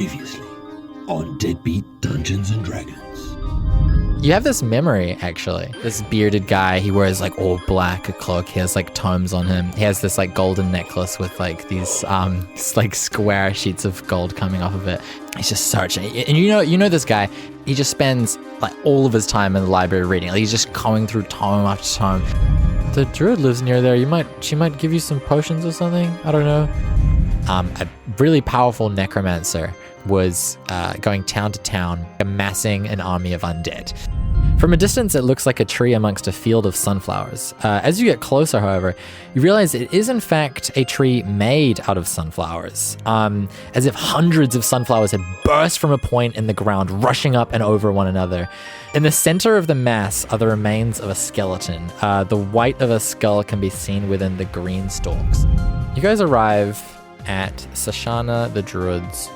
Previously on Deadbeat Dungeons and Dragons. You have this memory, actually. This bearded guy, he wears like all black, a cloak, he has like tomes on him. He has this like golden necklace with like these like square sheets of gold coming off of it. He's just searching. And you know this guy, he just spends like all of his time in the library reading. Like, he's just going through tome after tome. The druid lives near there. She might give you some potions or something. I don't know. A really powerful necromancer was going town to town, amassing an army of undead. From a distance, it looks like a tree amongst a field of sunflowers. As you get closer, however, you realize it is in fact a tree made out of sunflowers, as if hundreds of sunflowers had burst from a point in the ground, rushing up and over one another. In the center of the mass are the remains of a skeleton. The white of a skull can be seen within the green stalks. You guys arrive at Sashana the Druid's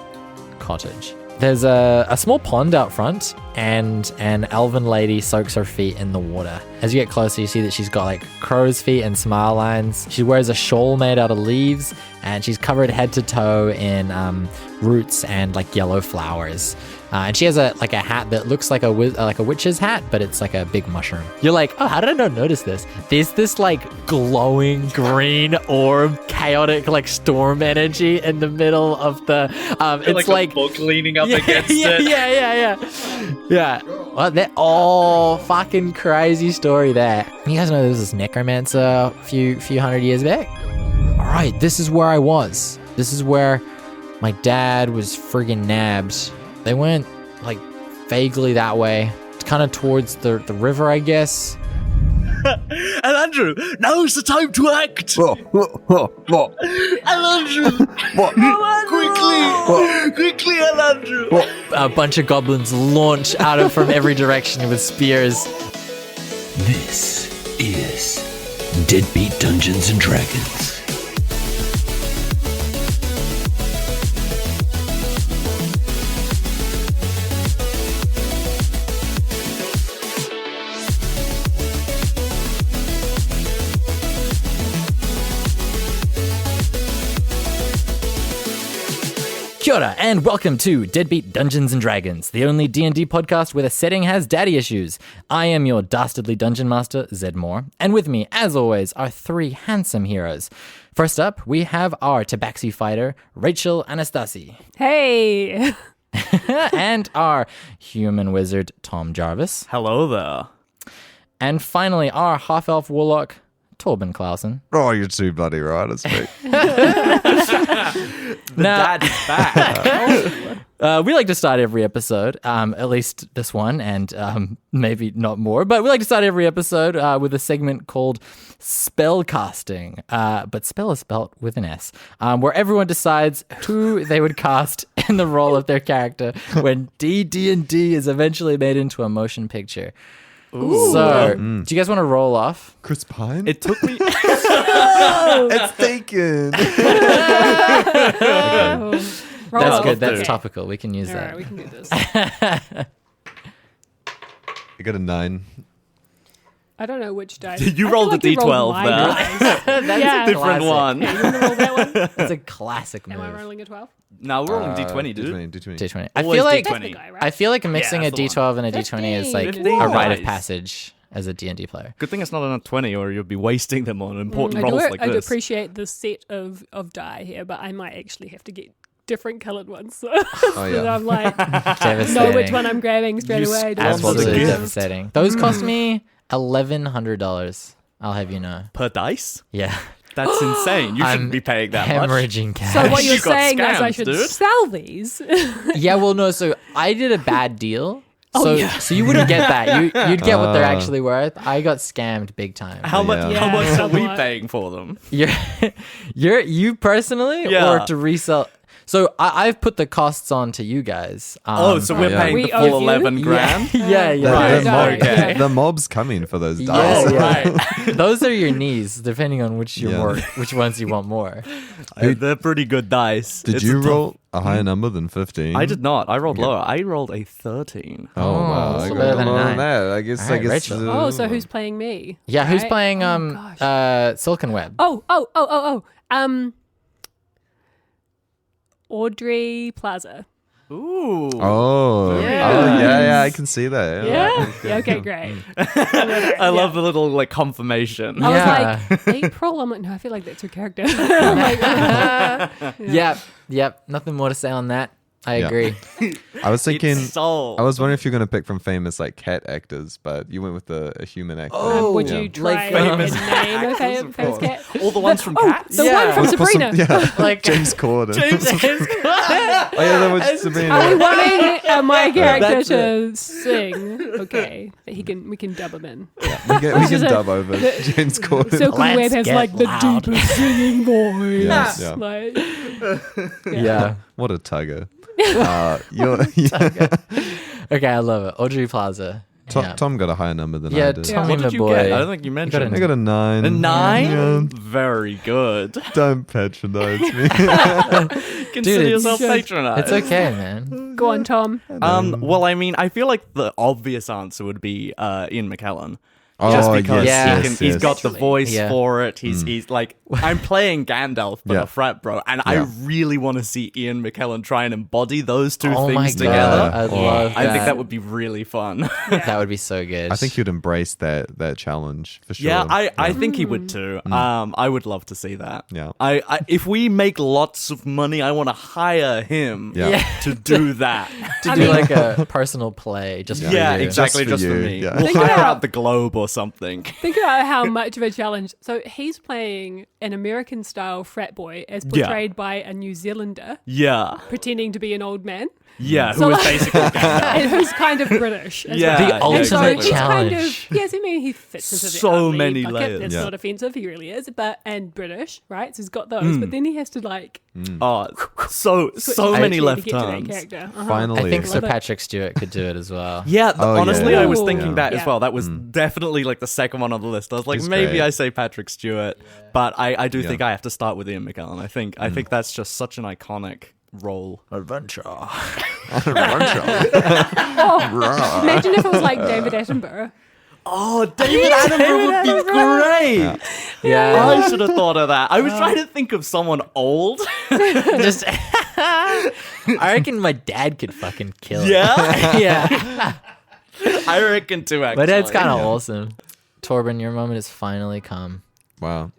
cottage. There's a small pond out front, and an elven lady soaks her feet in the water. As you get closer, you see that she's got like crow's feet and smile lines. She wears a shawl made out of leaves, and she's covered head to toe in roots and like yellow flowers. And she has a hat that looks like a witch's hat, but it's like a big mushroom. You're like, oh, how did I not notice this? There's this like glowing green orb, chaotic like storm energy in the middle of the. It's like a book leaning up against it. Yeah. Well, that fucking crazy story there. You guys know there was this necromancer a few hundred years back. All right, this is where I was. This is where my dad was friggin' nabbed. They went, like, vaguely that way. It's kind of towards the river, I guess. And Andrew, now's the time to act! What? Andrew! What? Quickly, Andrew! A bunch of goblins launch from every direction with spears. This is Deadbeat Dungeons and Dragons. Kia ora, and welcome to Deadbeat Dungeons and Dragons, the only D&D podcast where the setting has daddy issues. I am your dastardly dungeon master, Zed Moore, and with me, as always, are three handsome heroes. First up, we have our tabaxi fighter, Rachel Anastasi. Hey! And our human wizard, Tom Jarvis. Hello there. And finally, our half-elf warlock, Torben Klausen. Oh, you're too bloody right, it's me. Dad is back. We like to start every episode, at least this one, and maybe not more, but we like to start every episode with a segment called Spellcasting, but spell is spelt with an S, where everyone decides who they would cast in the role of their character when D&D is eventually made into a motion picture. Ooh. So, do you guys want to roll off? Chris Pine? It took me... It's taken. That's good. That's topical. We can use All that. right, we can do this. I got a 9. I don't know which die. You I rolled feel a like you rolled D12 my there. dice. That's Yeah. a Different classic. one. Yeah, you want to roll that one? That's a classic move. Am I rolling a 12? No, we're rolling D20, dude. D20. D20. Always That's the D20. guy, right? I feel like mixing Yeah, a that's the D12 and a D20 is like 15. a rite of Nice. passage as a D&D player. Good thing it's not on a 20 or you'll be wasting them on important I rolls do, like I do this. appreciate the set of die here, but I might actually have to get different coloured ones. So, Oh, so yeah. that I'm like, Devastating. know which one I'm grabbing straight You away. sponsor the Absolutely gift. devastating. Those cost me $1,100. I'll have you know. Per dice? Yeah. That's insane. You I'm shouldn't be paying that much. hemorrhaging cash. So what you're You got saying is I scammed, should dude. sell these. Yeah, well, no. So I did a bad deal. Oh, So, yeah. so you wouldn't get that. You'd get what they're actually worth. I got scammed big time. How much? Yeah. How much Yeah, are we somewhat. paying for them? You personally, Yeah. or to resell? So I've put the costs on to you guys. So we're yeah. paying We the owe full you? 11 grand? Yeah. The, Right, mob, okay. the mob's coming for those Yeah, dice. yeah. Those are your knees, depending on which Yeah. which ones you want more. They're pretty good dice. Did It's you a tough- roll a higher number than 15? I did not. I rolled lower. I rolled a 13. Oh, wow. so I got better than a more 9. than that. I guess. All right, I guess. Rachel. Oh, so who's playing me? Yeah, who's Right? playing Oh, gosh. Silkenweb? Oh. Audrey Plaza. Ooh. Oh, Yeah. yeah, I can see that. Yeah. Okay, great. I love the little like confirmation. I was Yeah. like, April. I'm like, no, I feel like that's her character. I'm like, Yep. Nothing more to say on that. I Yeah. agree. I was thinking. It's sold. I was wondering if you're going to pick from famous like cat actors, but you went with a human actor. would Yeah. you try Like and famous name a actors, famous of course. cat? All the ones from Oh, Cats? the Yeah. one from Let's put some- Sabrina. yeah, Like James Corden. James Oh yeah, that was Sabrina. Are we wanting my character That's to sing? Okay, we can dub him in. We can is a- dub over James Corden. Silkenweb has get like the loud. deepest singing voice. Yes, yeah. Like, Yeah. What a tugger. You're, Okay, I love it. Audrey Plaza. Yeah. Tom got a higher number than Yeah, I did. Tommy, What my did you boy. get? I don't think you got mentioned. I got a 9. A 9? Yeah. Very good. Don't patronize me. Consider it's yourself good. patronized. It's okay, man. go on, Tom. Well, I mean, I feel like the obvious answer would be Ian McKellen. Oh, Just because yes, he's got the Naturally. voice Yeah. for it. He's like, I'm playing Gandalf, but Yeah. a frat bro. And Yeah. I really want to see Ian McKellen try and embody those two Oh my things god, together. I love I think that. that would be really fun. That would be so good. I think you'd embrace that challenge for sure. Yeah, I think he would too. I would love to see that. Yeah. I if we make lots of money, I want to hire him Yeah. to do that. to do like a personal play just for Yeah, you. exactly, Just just for for you, me. yeah. We'll Think hire about- out the Globe or something. Think about how much of a challenge. So he's playing an American-style frat boy as Yeah. portrayed by a New Zealander Yeah, pretending to be an old man, yeah. So Who is like- basically Gandalf. and who's kind of British. As Yeah, well. The yeah, ultimate And so exactly. he's kind challenge. of, yes, I mean, he fits into the So ugly many bucket. layers. That's Yeah. not offensive. He really is, and British, right? So he's got those, but then he has to like Oh, so switch many to left get to that turns. character. Finally. I think Sir Love it. Patrick Stewart could do it as well. Yeah, Oh, honestly, yeah. I was Ooh. thinking that as Yeah. well. That was definitely like the second one on the list. I was like, He's maybe great. I say Patrick Stewart, but I do Yeah. think I have to start with Ian McKellen. I think that's just such an iconic role. Adventure. Imagine if it was like David Attenborough. Oh, David Attenborough would be great. Yeah. I should have thought of that. I was trying to think of someone old. Just I reckon my dad could fucking kill it. Yeah, Yeah. I reckon too. Actually, My dad's kind of awesome. Torben, your moment has finally come. Wow.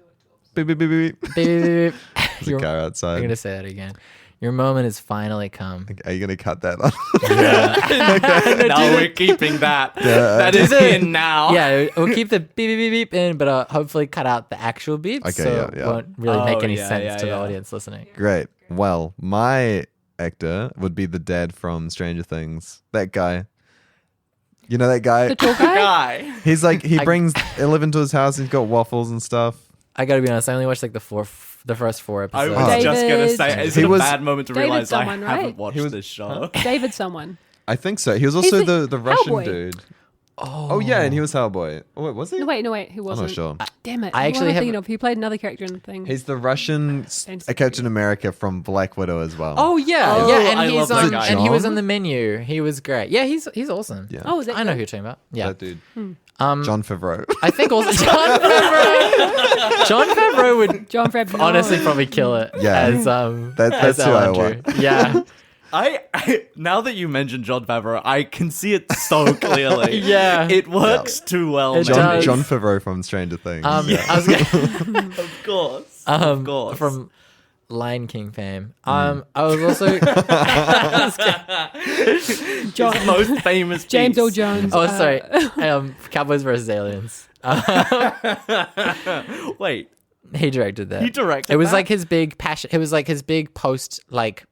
Beep, beep, beep, beep. Beep, beep, beep. There's a car I'm outside. going to say that again. Your moment has finally come. Are you going to cut that off? No, we're keeping that. That is in now. Yeah, we'll keep the beep, beep, beep, beep in, but hopefully cut out the actual beeps. Okay, so yeah. it won't really make Oh, any yeah, sense yeah, to the yeah. audience listening. Great. Well, my actor would be the dad from Stranger Things. That guy. You know that guy? The tall guy? Guy. He's like, he brings Eleven to his house. He's got waffles and stuff. I gotta be honest, I only watched like the first 4 I episodes. was just gonna David- say, is He it a was- bad moment to David realize someone, I right? haven't watched this show? David someone. I think so. He was also He's the Russian Hellboy. dude. Oh, yeah, and he was Hellboy. Oh, wait, was he? No, wait. He I'm wasn't. not sure. Damn it. I Who actually am I have- thinking of? He played another character in the thing. He's the Russian Fantasy Captain America from Black Widow as well. Oh yeah, Oh, yeah, and I he's love that on, guy. and he was John? on the menu. He was great. Yeah, he's awesome. Yeah. Oh, is that I know good? who you're talking about. Yeah, That dude. um, John Favreau. I think also John Favreau. John Favreau would John Favreau. honestly probably kill it. Yeah. as That's as who I Andrew. want. Yeah, I now that you mentioned John Favreau, I can see it so clearly. Yeah. it works too well. It man. does. John Favreau from Stranger Things. I was gonna, Of course, from Lion King fame. I was also John, most famous James piece. Earl Jones. oh sorry, Cowboys versus Aliens. Wait, He directed that. he directed. It was that? like his big passion. It was like his big post like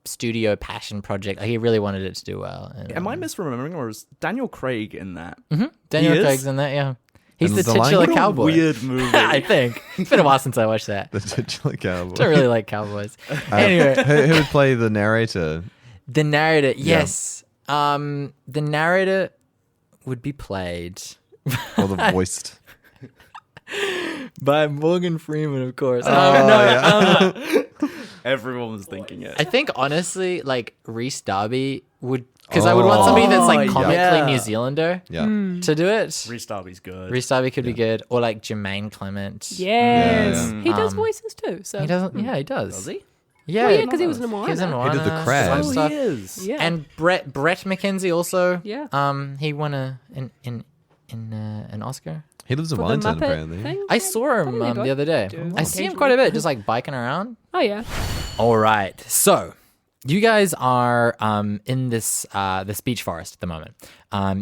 studio passion project. Like, he really wanted it to do well. And, Am I misremembering, or is Daniel Craig in that? Daniel He is? Craig's in that? Yeah, he's And the The Lion titular King? What a cowboy. weird movie. I think it's been a while since I watched that. the titular cowboy. Don't really like cowboys. Anyway, who would play the narrator? the narrator. Yes, the narrator would be played Or the voiced? by Morgan Freeman, of course. Everyone was thinking it. I think honestly, like Rhys Darby would, because I would want somebody that's like Oh, comically yeah. New Zealander Yeah. to do it. Rhys Darby's good. Rhys Darby could be good, or like Jermaine Clement. Yes. Yeah. He does Um, voices too. So He doesn't. Yeah, he does. Does he? Yeah, Oh, yeah, because he was in He was in Moana. He did the crab. Oh, stuff. he is. Yeah. And Brett McKenzie also. Yeah. He won an Oscar. He lives in For the Wellington, Muppet apparently. thing? I saw him Probably the other day. do I see him occasionally. quite a bit, just like biking around. Oh, yeah. All right, so you guys are in this beach forest at the moment.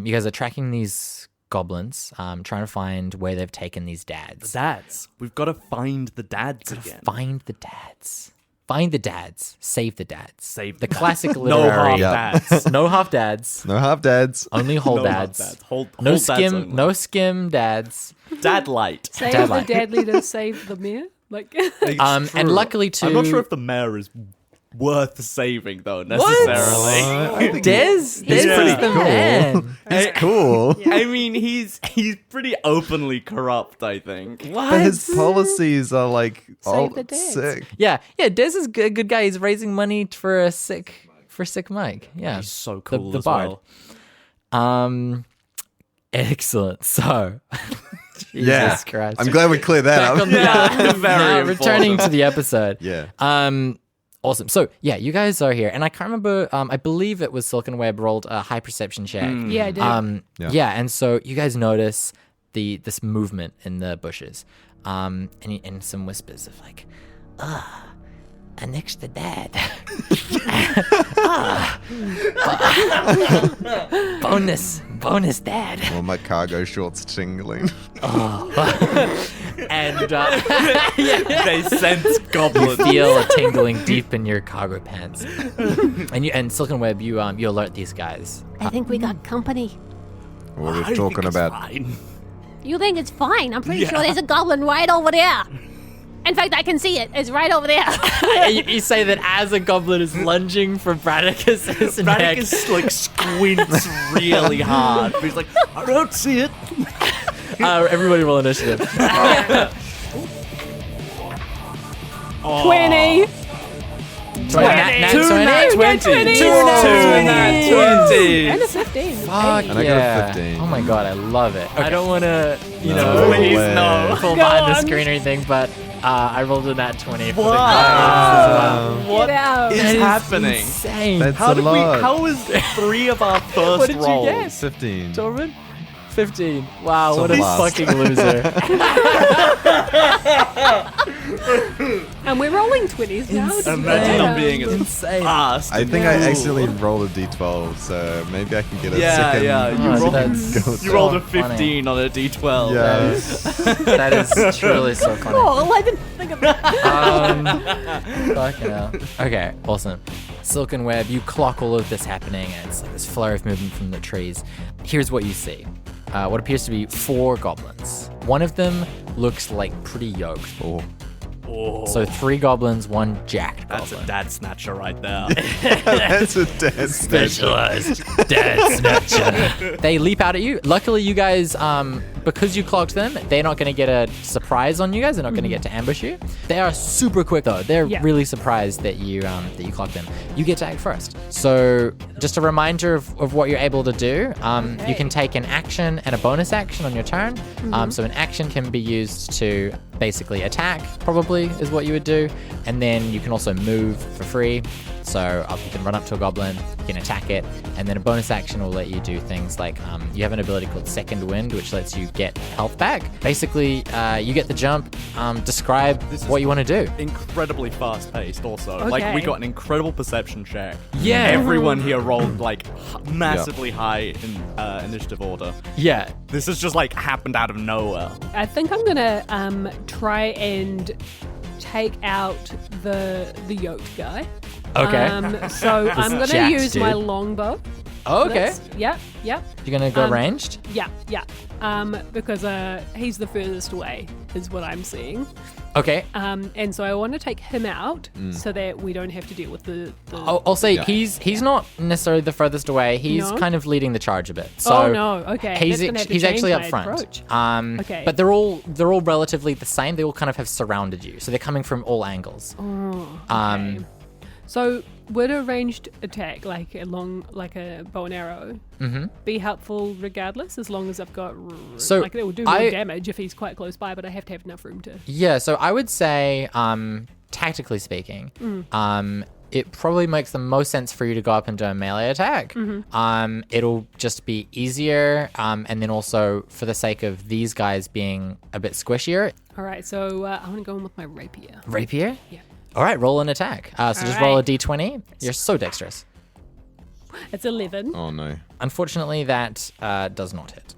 You guys are tracking these goblins, trying to find where they've taken these dads. Dads. We've got to find the dads again. Find the dads. Find the dads. Save the dads. Save the the classic No literary. half dads. No half dads. No half dads. Only whole No half dads. dads. Whole No dads skim. only. No skim dads. Dad light. Save Dad the light. dad leader, save the mayor. Like, And True. luckily too. I'm not sure if the mayor is worth saving though necessarily. Des Yeah. is the Cool. man. He's cool. I mean, he's pretty openly corrupt. I think. But his policies are like all the dads. sick. Yeah, Des is a good guy. He's raising money for sick Mike. Yeah, He's so cool the as bard. well. Excellent. So, Yeah. Jesus Christ. I'm glad we cleared that Back up. on the- Very now important. returning to the episode. Yeah. Awesome. So yeah, you guys are here, and I can't remember. I believe it was Silkenweb rolled a high perception check. yeah, I did. Yeah. And so you guys notice this movement in the bushes, and some whispers of like, an extra dad. bonus dad. Well, my cargo shorts tingling. And They sense goblins. feel a tingling deep in your cargo pants. And Silkenweb, you alert these guys. I think we got company. What are I we think talking it's about? fine. You think it's fine? I'm pretty sure there's a goblin right over there. In fact, I can see it. It's right over there. You say that as a goblin is lunging for Bradicus' neck. Bradicus like squints really hard. But he's like, I don't see it. Everybody roll initiative. 20. 20. Nat 20. And a 15. Fuck And I got a yeah. 15. Oh my god, I love it. I don't want to, No Please, way. no. pull Go behind the on. screen or anything, but I rolled a nat 20 for the What? goblins What Get out. is as well. That is happening? insane. That's How a did lot. How was 3 of our first What did you rolls? get? 15. Torben? 15. Wow, So what a blast. fucking loser. And we're rolling 20s now. Imagine not being as insane. fast. I think I No. accidentally rolled a d12, so maybe I can get a Yeah, second. yeah. You Oh, rolled, that's you rolled a so funny. 15 on a d12. Yeah. That is truly so funny. Oh, I didn't think of that. Fucking hell. Okay, awesome. Silkenweb, you clock all of this happening, and it's like this flurry of movement from the trees. Here's what you see. What appears to be 4 goblins. One of them looks like pretty yoked. Oh. So 3 goblins, 1 jacked That's goblin. a dad snatcher right there. That's a dead Specialized dead snatcher. They leap out at you. Luckily, you guys, because you clocked them, they're not going to get a surprise on you guys. They're not going to get to ambush you. They are super quick though. They're Yeah. really surprised that you clocked them. You get to act first. So just a reminder of what you're able to do. You can take an action and a bonus action on your turn. So an action can be used to basically attack, probably is what you would do, and then you can also move for free. So you can run up to a goblin, you can attack it, and then a bonus action will let you do things like you have an ability called Second Wind, which lets you get health back. Basically, you get the jump. Describe what you want to do. Incredibly fast paced also. Like we Okay. got an incredible perception check. Yeah. Everyone here rolled like massively high in initiative order. Yeah. This has just like happened out of nowhere. I think I'm gonna try and take out the yoked guy. Okay. So I'm gonna jacked use my dude. longbow. Oh, okay. Yep. You're gonna go ranged. Yeah. Because he's the furthest away, is what I'm seeing. Okay. And so I want to take him out so that we don't have to deal with the I'll say he's not necessarily the furthest away. He's No? kind of leading the charge a bit. So Oh, no. Okay. He's That's gonna have to he's actually change up my front. approach. Okay. But they're all relatively the same. They all kind of have surrounded you, so they're coming from all angles. Okay. So would a ranged attack, like a bow and arrow, be helpful regardless, as long as I've got So like it will do more damage if he's quite close by, but I have to have enough room to. Yeah, so I would say tactically speaking, it probably makes the most sense for you to go up and do a melee attack. It'll just be easier, and then also for the sake of these guys being a bit squishier. All right, so I want to go in with my rapier. Rapier? Yeah. All right, roll an attack. So just roll a d20. You're so dexterous. It's 11. Oh no. Unfortunately, that does not hit.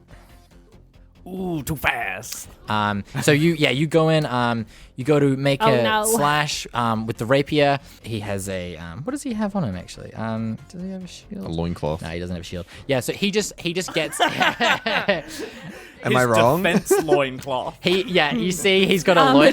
Ooh, too fast. So you go in, you go to make Oh, a no. slash with the rapier. He has a what does he have on him actually? Does he have a shield? A loincloth. No, he doesn't have a shield. Yeah, so he just gets Am I wrong? Defense loincloth. you see he's got a loin.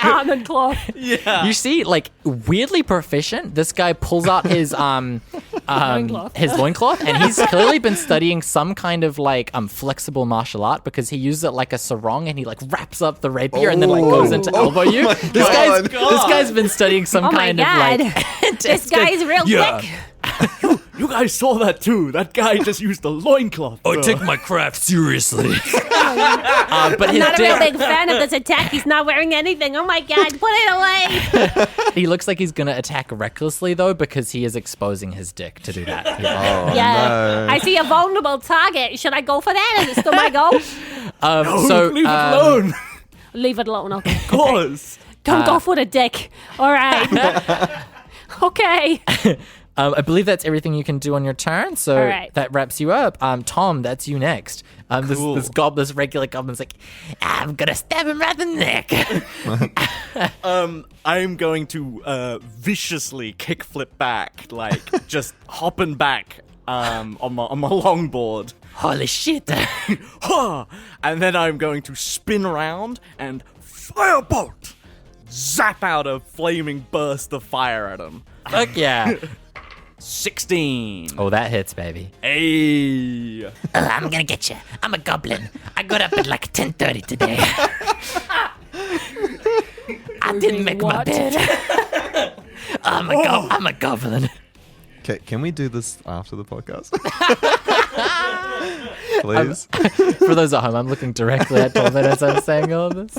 Almond cloth. Yeah. You see, like, weirdly proficient, this guy pulls out his Loincloth. his loincloth, and he's clearly been studying some kind of like flexible martial art, because he uses it like a sarong, and he like wraps up the rapier and then like goes into elbow you. my This guy's God. this guy's been studying some Oh my kind of God. like This guy's real quick. You guys saw that too. That guy just used the loincloth. I take my craft seriously. but his Not a real dick, big fan of this attack. He's not wearing anything. Oh my God, put it away. he looks like he's gonna attack recklessly though, because he is exposing his dick to do that. Oh Yeah. no. I see a vulnerable target. Should I go for that? Is it still my go? So Leave it alone. Leave it alone. Okay. Of course. Don't go for the dick. All right. Okay. I believe that's everything you can do on your turn, so All right. that wraps you up. Tom, that's you next. Cool. This regular goblin's like, I'm gonna stab him right in the neck. I'm going to viciously kickflip back, like just hopping back on my longboard. Holy shit. Ha! And then I'm going to spin around and firebolt, zap out a flaming burst of fire at him. Fuck yeah. 16. Oh, that hits, baby. Hey. I'm gonna get you. I'm a goblin. I got up at like 10:30 today. I didn't make my What? bed. I'm a goblin. Okay, can we do this after the podcast? Please. For those at home, I'm looking directly at Torben as I'm saying all of this.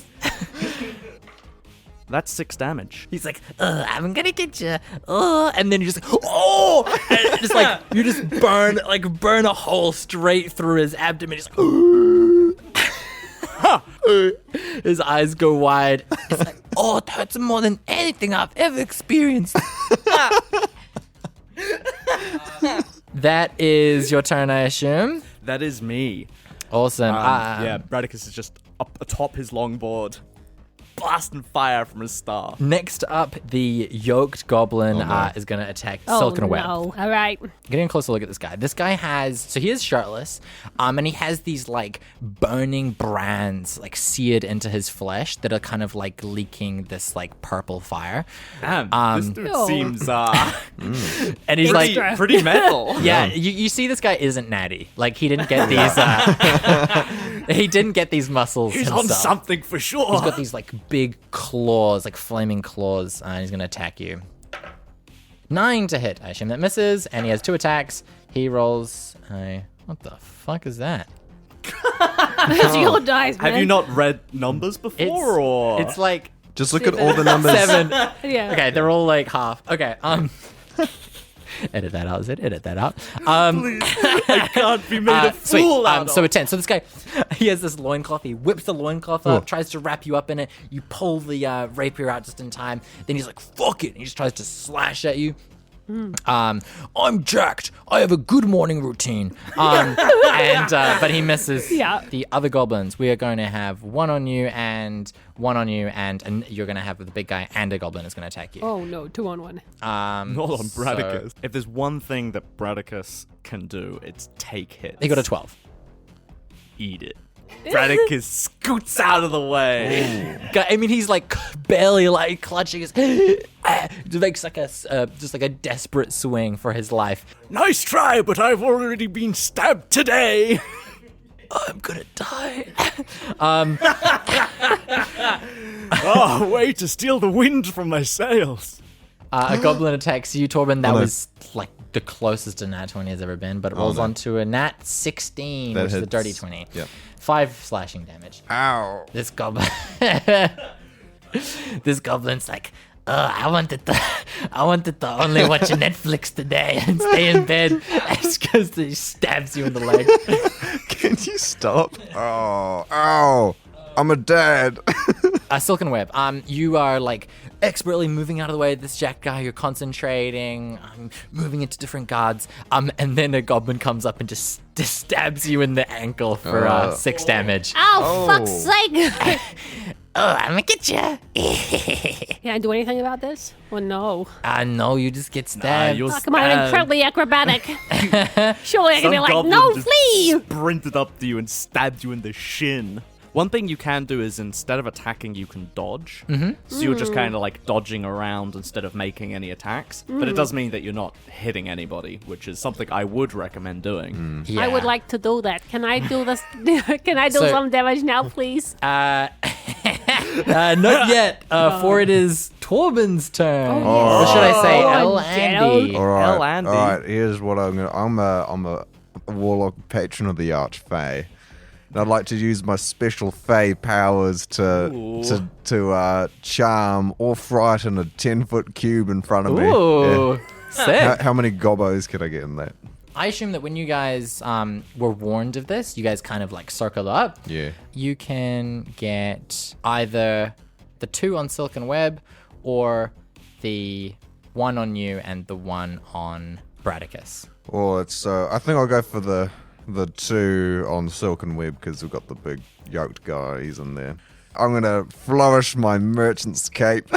That's 6 damage. He's like, I'm gonna get you. And then you're just like, oh! And it's just like, you just burn a hole straight through his abdomen. He's like, his eyes go wide. It's like, oh, it hurts more than anything I've ever experienced. That is your turn, I assume. That is me. Awesome. Yeah, Bradicus is just up atop his longboard, blasting fire from his staff. Next up, the yoked goblin is going to attack Silkenweb. No. All right. Getting a closer look at this guy. This guy he is shirtless, and he has these like burning brands like seared into his flesh that are kind of like leaking this like purple fire. Damn, this dude Oh. seems And he's pretty, like, pretty metal. yeah, you see this guy isn't natty. Like he didn't get these he didn't get these muscles He's himself. on something for sure. He's got these like big claws, like flaming claws, and he's gonna attack you. 9 to hit. I assume that misses, and he has 2 attacks. He rolls what the fuck is that? It's your dice, man. Have you not read numbers before, or It's like Just look at all the numbers. 7. Yeah. Okay, they're all like half. Okay, edit that out, Zed. Edit that out. I can't be made a Sweet. fool out So of. a 10. So this guy, he has this loincloth. He whips the loincloth up, tries to wrap you up in it. You pull the rapier out just in time. Then he's like, fuck it. And he just tries to slash at you. I'm jacked. I have a good morning routine. But he misses Yeah. the other goblins. We are going to have one on you, and you're going to have the big guy, and a goblin is going to attack you. Oh no, 2-on-1. Not on Bradicus. If there's one thing that Bradicus can do, it's take hits. He got a 12. Eat it. Bradicus scoots out of the way. I mean, he's like barely like clutching his. Makes like just like a desperate swing for his life. Nice try, but I've already been stabbed today. I'm gonna die. Oh, way to steal the wind from my sails. A goblin attacks you, Torben. That Oh, no. was like the closest a nat 20 has ever been, but it rolls no. onto a nat 16, That which is a hits. dirty 20. Yep. 5 slashing damage. Ow. This goblin. This goblin's like, I wanted to only watch Netflix today and stay in bed. It's because he stabs you in the leg. Can you stop? Oh, I'm a dad. Silkenweb, you are like expertly moving out of the way of this jack guy. You're concentrating, moving into different guards, and then a goblin comes up and just stabs you in the ankle for 6 damage. Oh, fuck's sake. I'm gonna get you. Can I do anything about this? Well, no. No, you just get stabbed. you're Oh, come on, I'm incredibly acrobatic. Surely I can be like, goblin no, just flee! sprinted up to you and stabbed you in the shin. One thing you can do is instead of attacking, you can dodge. Mm-hmm. So you're just kind of like dodging around instead of making any attacks. But it does mean that you're not hitting anybody, which is something I would recommend doing. Yeah. I would like to do that. Can I do this? Can I do So- some damage now, please? Not yet. For it is Torben's turn. Or should I say El Andy? All right, El Andy. all right. Here's what I'm gonna. I'm a warlock patron of the Archfey. And I'd like to use my special Fey powers to charm or frighten a 10-foot cube in front of me. Ooh, sick. Yeah. How many gobos could I get in that? I assume that when you guys were warned of this, you guys kind of like circle up. Yeah. You can get either the 2 on Silkenweb or the 1 on you and the 1 on Bradicus. Well, it's. I think I'll go for the 2 on Silkenweb because we've got the big yoked guy. He's in there. I'm gonna flourish my merchant's cape.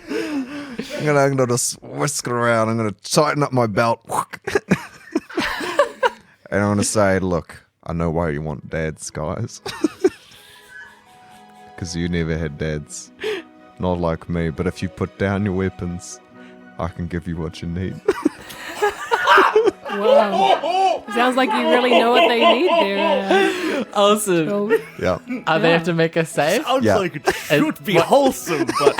I'm gonna just whisk it around. I'm gonna tighten up my belt, and I'm gonna say, "Look, I know why you want dads, guys, because you never had dads, not like me. But if you put down your weapons, I can give you what you need." Wow. Sounds like you really know what they need there. Awesome. Torben. Yeah. They have to make a save? Sounds Yeah. like it should be wholesome, but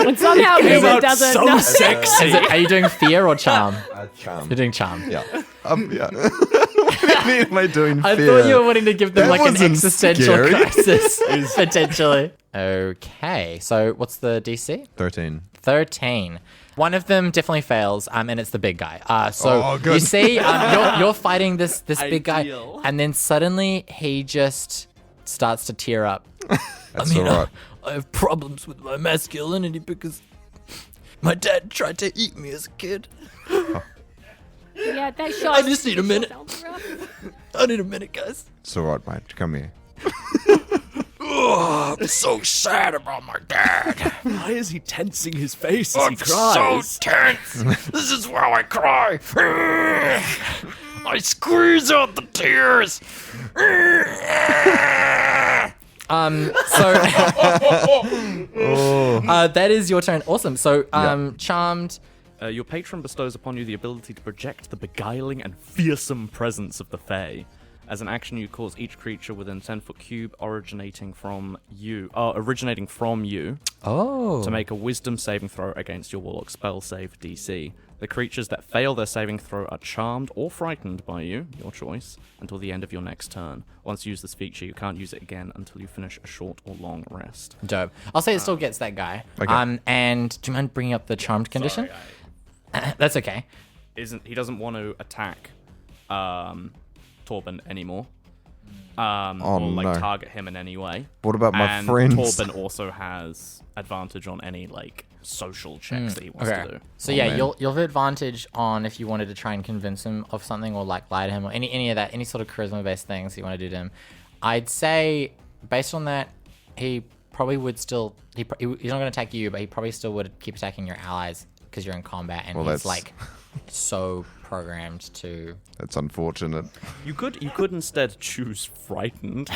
When somehow came Rita out doesn't so know. sexy. Are you doing fear or charm? Charm. You're doing charm. Yeah. Yeah. What am I doing? I fear? thought you were wanting to give them That like an wasn't existential scary. crisis, potentially. Okay, so what's the DC? 13. 13. One of them definitely fails, and it's the big guy. So Oh, good. you see, you're fighting this big guy, Ideal. and then suddenly he just starts to tear up. That's alright. I have problems with my masculinity because my dad tried to eat me as a kid. Yeah, that shot. I just need a minute. sounds rough. I need a minute, guys. It's alright, mate. Come here. I'm so sad about my dad. Why is he tensing his face as I'm he so cries? tense. This is why I cry. I squeeze out the tears. That is your turn. Awesome. So, Yeah. charmed. Your patron bestows upon you the ability to project the beguiling and fearsome presence of the Fae. As an action, you cause each creature within 10-foot cube originating from you Oh. to make a wisdom saving throw against your warlock spell save DC. The creatures that fail their saving throw are charmed or frightened by you, your choice, until the end of your next turn. Once you use this feature, you can't use it again until you finish a short or long rest. Dope. I'll say it still gets that guy. Okay. And do you mind bringing up the charmed condition? That's okay. He doesn't want to attack Torben anymore. Or like no. target him in any way. What about my And friends? Torben also has advantage on any like social checks that he wants to do. So Oh, yeah, man. you'll have advantage on if you wanted to try and convince him of something or like lie to him or any of that, any sort of charisma based things you want to do to him. I'd say based on that, he probably would still he's not going to attack you, but he probably still would keep attacking your allies because you're in combat and Well, he's that's- like so programmed to. That's unfortunate. You could instead choose frightened.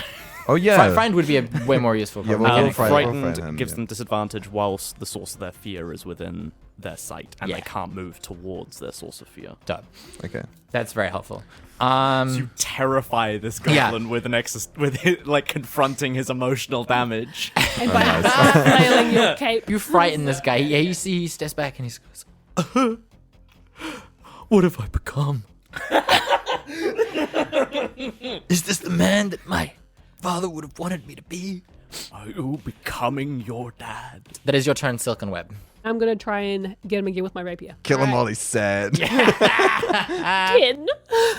Oh, yeah. Friend would be a way more useful. Yeah, probably. well, Um, frightened- frightened frightened, gives yeah. them disadvantage whilst the source of their fear is within their sight, and Yeah. they can't move towards their source of fear. Dope. Okay. That's very helpful. You terrify this goblin with like confronting his emotional damage. And by flailing your cape. You frighten this guy. You see, he steps back and he goes, "What have I become? Is this the man that my father would have wanted me to be? Are you becoming your dad? That is your turn, Silkenweb. I'm going to try and get him again with my rapier. Kill him while he's sad. 10.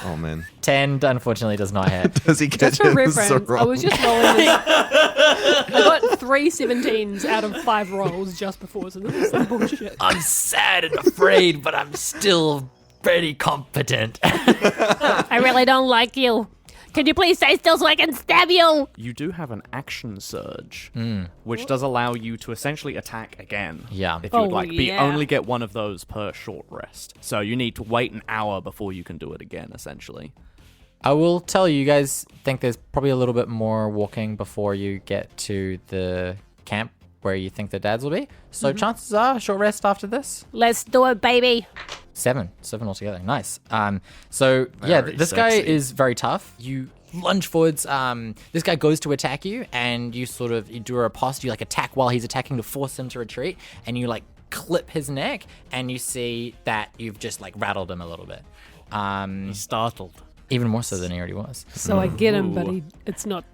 Oh, man. 10, unfortunately, does not hit. Does he get Just for you reference, so I wrong? was just rolling this. I got 3 17s out of 5 rolls just before, so this is some bullshit. I'm sad and afraid, but I'm still pretty competent. I really don't like you. Could you please stay still so I can stab you? You do have an action surge, which does allow you to essentially attack again. Yeah. If you would Oh, like. But you yeah. only get one of those per short rest. So you need to wait an hour before you can do it again, essentially. I will tell you, you guys think there's probably a little bit more walking before you get to the camp where you think the dads will be. So chances are, short rest after this. Let's do it, baby. 7 altogether. Nice. So yeah, Very this guy sexy. is very tough. You lunge forwards. This guy goes to attack you, and you do a riposte. You like attack while he's attacking to force him to retreat, and you like clip his neck, and you see that you've just like rattled him a little bit. He's startled. Even more so than he already was. So I get him, but it's not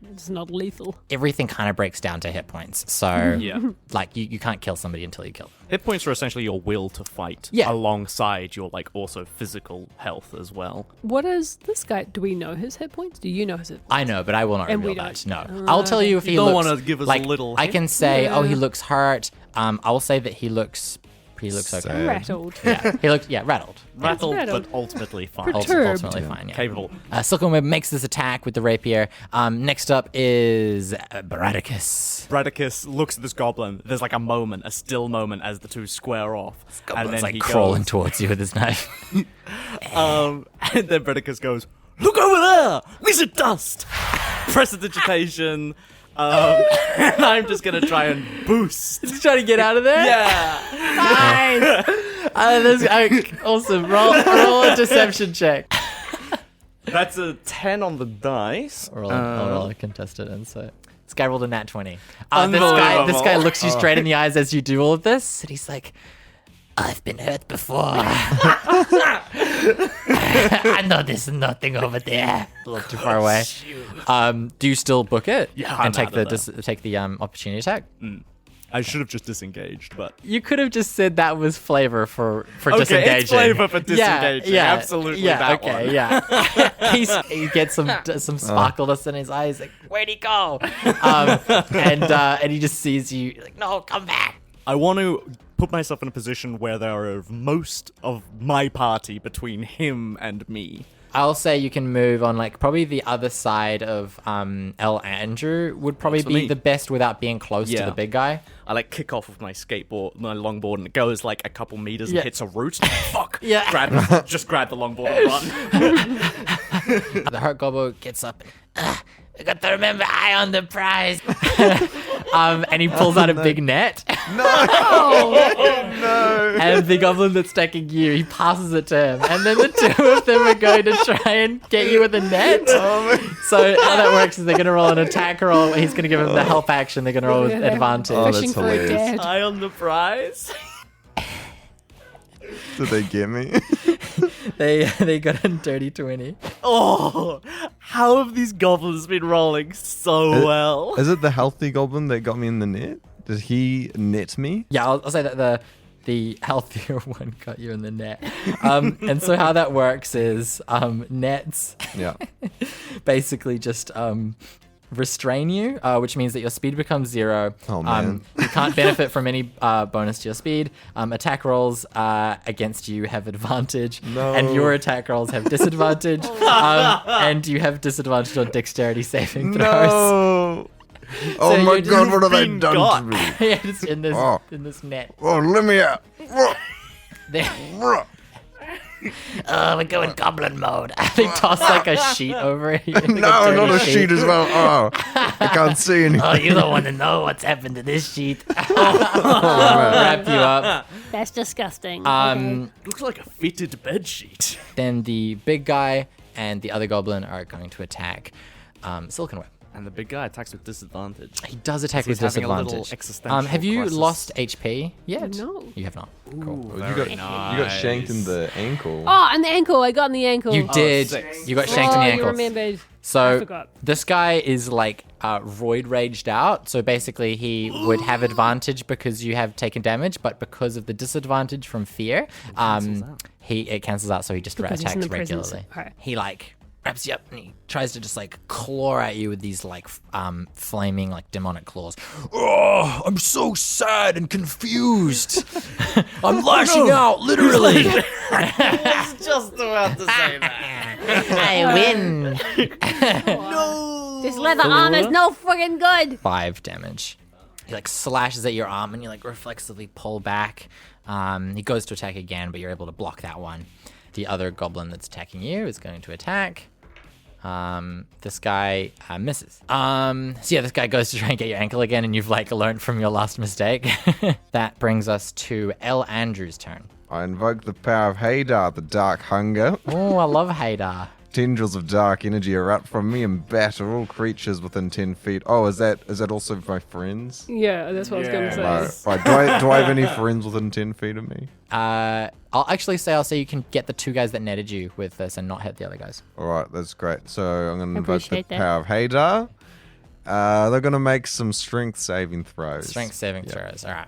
lethal. Everything kind of breaks down to hit points. So Yeah. like you can't kill somebody until you kill them. Hit points are essentially your will to fight, Yeah. alongside your like also physical health as well. What is this guy? Do we know his hit points? Do you know his hit points? I know, but I will not And reveal we that. don't. No, I'll tell you if he don't looks. wanna give us a like, little I hint? can say, oh, he Yeah. looks hurt. I will say that he looks okay. Sad. Rattled. Yeah, he looks rattled. Rattled, rattled. but ultimately fine. Perturbed. Ultimately fine. Yeah. Capable. Silkenweb makes this attack with the rapier. Next up is Bradicus. Bradicus looks at this goblin. There's like a still moment as the two square off. Goblin's and then like he crawling goes, towards you with his knife. and then Bradicus goes, "Look over there! Wizard dust!" Prestidigitation. And I'm just gonna try and boost. He's trying to get out of there. Yeah. Nice. Awesome. Roll a deception check. That's a 10 on the dice. Roll a contested insight. This guy rolled a nat 20. This Unbelievable. guy looks you straight in the eyes as you do all of this, and he's like, I've been hurt before. I know there's nothing over there. A little too far away. Do you still book it? Yeah, and I'm take out the of take the opportunity attack. I should have just disengaged, but You could have just said that was flavor for okay, disengaging. it's flavor for disengaging. Yeah, Absolutely, Yeah, that okay, one. yeah. He gets some sparkleness in his eyes. Like, where'd he go? And he just sees you. Like, no, come back. I want to put myself in a position where there are most of my party between him and me. I'll say you can move on, like, probably the other side of El Andrew would probably Works for be me. the best without being close to Yeah. the big guy. I like kick off with my longboard, and it goes like a couple meters Yeah. and hits a root. Fuck. Yeah. Just grab the longboard and run. The hurt gobbo gets up and, I got to remember I own the prize. And he pulls out a big net. And the goblin that's stacking you, he passes it to him. And then the two of them are going to try and get you with a net. So how that works is they're going to roll an attack roll. He's going to give him the help action. They're going to roll with they're advantage. Oh, Fishing that's for a hilarious. dad. I on the prize. Did they get me? They got a dirty 20. Oh, how have these goblins been rolling so well? Is it the healthy goblin that got me in the net? Did he net me? Yeah, I'll say that the healthier one got you in the net. And so how that works is nets Yeah. basically just restrain you, which means that your speed becomes 0. Oh, man. You can't benefit from any bonus to your speed. Attack rolls against you have advantage, No. and your attack rolls have disadvantage. And you have disadvantage on dexterity saving throws. No. Oh my you're god, just what have they been done got. to me? Yeah, just in this Oh. net. Oh, let me out. We're going goblin mode. They toss like a sheet over you. Like No, not a dirty sheet as well. Oh, I can't see anything. Oh, you don't want to know what's happened to this sheet. Wrap you up. That's disgusting. Okay. Looks like a fitted bed sheet. Then the big guy and the other goblin are going to attack Silkenweb. And the big guy attacks with disadvantage. He does attack with He's having a little disadvantage. existential Have you crisis. lost HP yet? No. You have not. Cool. You very got shanked in the ankle. Oh, and the ankle. I got in the ankle. You did. 6. You got shanked in the You ankle. remembered. I So forgot. this guy is like roid raged out. So basically, he would have advantage because you have taken damage, but because of the disadvantage from fear, it cancels out. So he just Because he's in attacks the presence. regularly. Alright. He like wraps you up and he tries to just like claw at you with these like flaming like demonic claws. Oh, I'm so sad and confused. I'm lashing out, literally. Just about to say that. I win. This leather armor's no friggin' good. 5 damage. He like slashes at your arm and you like reflexively pull back. He goes to attack again, but you're able to block that one. The other goblin that's attacking you is going to attack. This guy misses. So yeah, this guy goes to try and get your ankle again, and you've like learned from your last mistake. That brings us to L. Andrew's turn. I invoke the power of Hadar, the dark hunger. Oh, I love Hadar. Tendrils of dark energy erupt from me and batter all creatures within 10 feet. Oh, is that also my friends? Yeah, that's what I was going to say. Right. Do I have any friends within 10 feet of me? I'll say you can get the 2 guys that netted you with this and not hit the other guys. All right, that's great. So I'm going to invoke the Appreciate that. power of Hadar. They're going to make some strength saving throws. Strength saving throws. All right.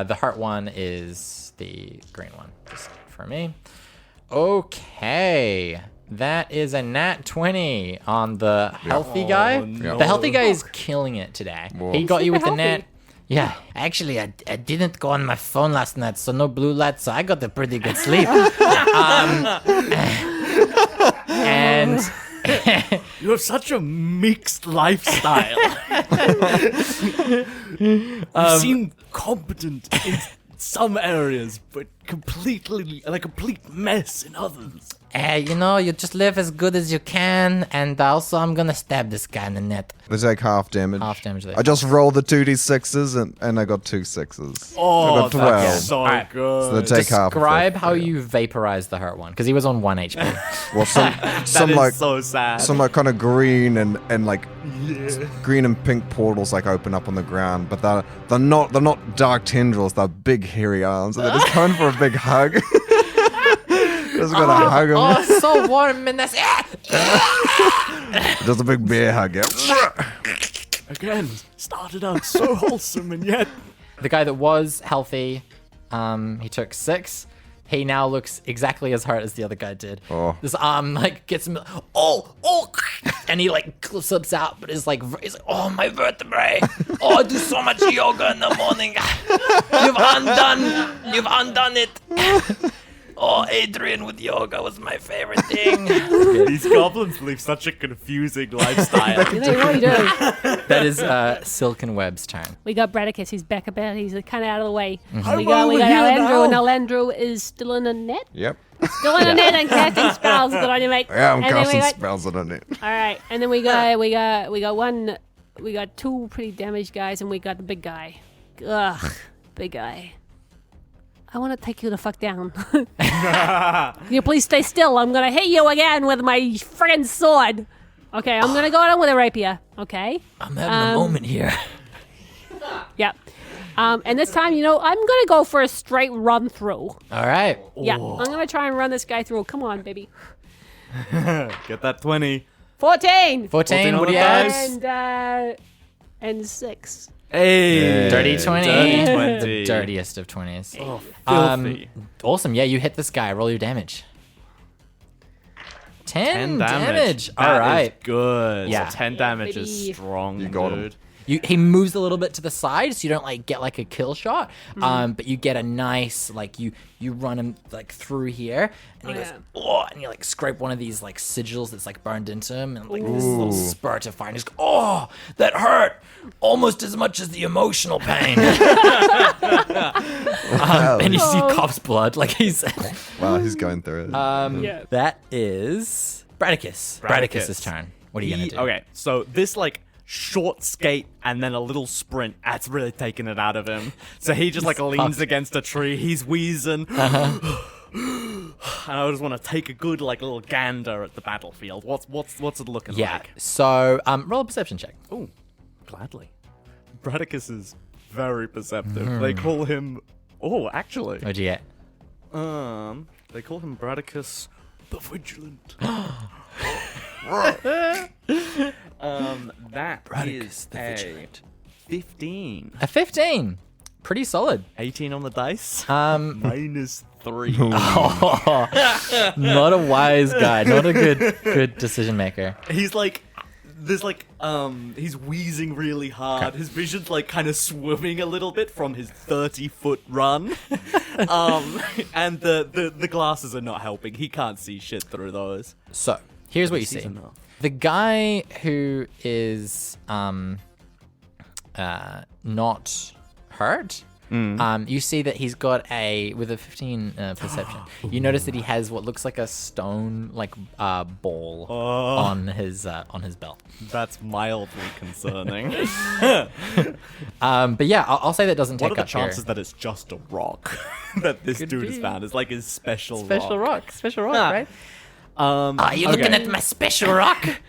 The heart one is the green one, just for me. Okay. That is a nat 20 on the healthy guy. no. The healthy guy is killing it today. Whoa. He got you with the Super net. healthy. Yeah. Actually, I didn't go on my phone last night, so no blue light, so I got a pretty good sleep. And You have such a mixed lifestyle. You seem competent in some areas, but completely a complete mess in others. you just live as good as you can, and also I'm gonna stab this guy in the net. They take half damage. Half damage there. I just rolled the 2d6s and I got 2 6s. Oh, I got 12. that's so Alright. good. So they take half. of Describe that. how you vaporized the hurt one, because he was on 1 HP. Well, some That is like so sad. some like kind of green and like green and pink portals like open up on the ground, but they're not dark tendrils. They're big hairy arms, and they're just going for a big hug. Just gonna hug him. Oh, so warm in this. Just a big bear hug. Yeah. Again, started out so wholesome, and yet The guy that was healthy, he took 6. He now looks exactly as hurt as the other guy did. Oh. This arm like gets him. And he like slips out, but he's like, oh, my vertebrae. Oh, I do so much yoga in the morning. You've undone it. Oh, Adrian with yoga was my favorite thing. These goblins live such a confusing lifestyle. They really do. That is Silkenweb's turn. We got Bradicus. He's back about. He's kind of out of the way. I'm We got over here Alandrew, and now. Alandrew is still in the net. Yep. Still in the net and casting spells. Good on you, mate. Yeah, I'm And then we casting got- spells on it. All right, and then we got 2 pretty damaged guys, and we got the big guy. Ugh, big guy. I want to take you the fuck down. Can you please stay still? I'm gonna hit you again with my friggin' sword. Okay, I'm gonna go down with a rapier. Okay. I'm having a moment here. Yep. And this time, I'm gonna go for a straight run through. All right. Yeah, I'm gonna try and run this guy through. Come on, baby. Get that 20. 14 14, on what do you the have? dice. and 6. Hey. Dirty 20. Dirty The 20. dirtiest of 20s. Oh, Um, filthy. Awesome. Yeah, you hit this guy. Roll your damage. 10 damage. That All is right. good. Yeah. 10 damage baby. is strong, You got him. dude. He moves a little bit to the side, so you don't like get like a kill shot. But you get a nice like you run him like through here, and he goes and you like scrape one of these like sigils that's like burned into him, and like this little spurt of fire, and he's oh, that hurt almost as much as the emotional pain. And you see Cop's blood, like he's. Wow, he's going through it. Yeah. That is Bradicus. Bradicus's turn. What are you gonna do? Okay, so this like short skate and then a little sprint, that's really taking it out of him. So he just like leans against a tree. He's wheezing. and I just want to take a good little gander at the battlefield. What's it looking Yeah. like? So roll a perception check. Oh, gladly. Bradicus is very perceptive. They call him. Oh, actually. What'd you get? They call him Bradicus the Vigilant. That is a 15. A 15. Pretty solid. 18 on the dice. -3. Not a wise guy. Not a good decision maker. He's he's wheezing really hard. His vision's kind of swimming a little bit from his 30-foot run. And the glasses are not helping. He can't see shit through those. So here's what you see. Enough. The guy who is not hurt. You see that he's got with a 15 perception. You notice that he has what looks like a stone ball on his belt. That's mildly concerning. But yeah, I'll say that doesn't What take are up the chances your that it's just a rock that this Could dude has be. found? It's like his special special rock. rock, right? Are you looking at my special rock?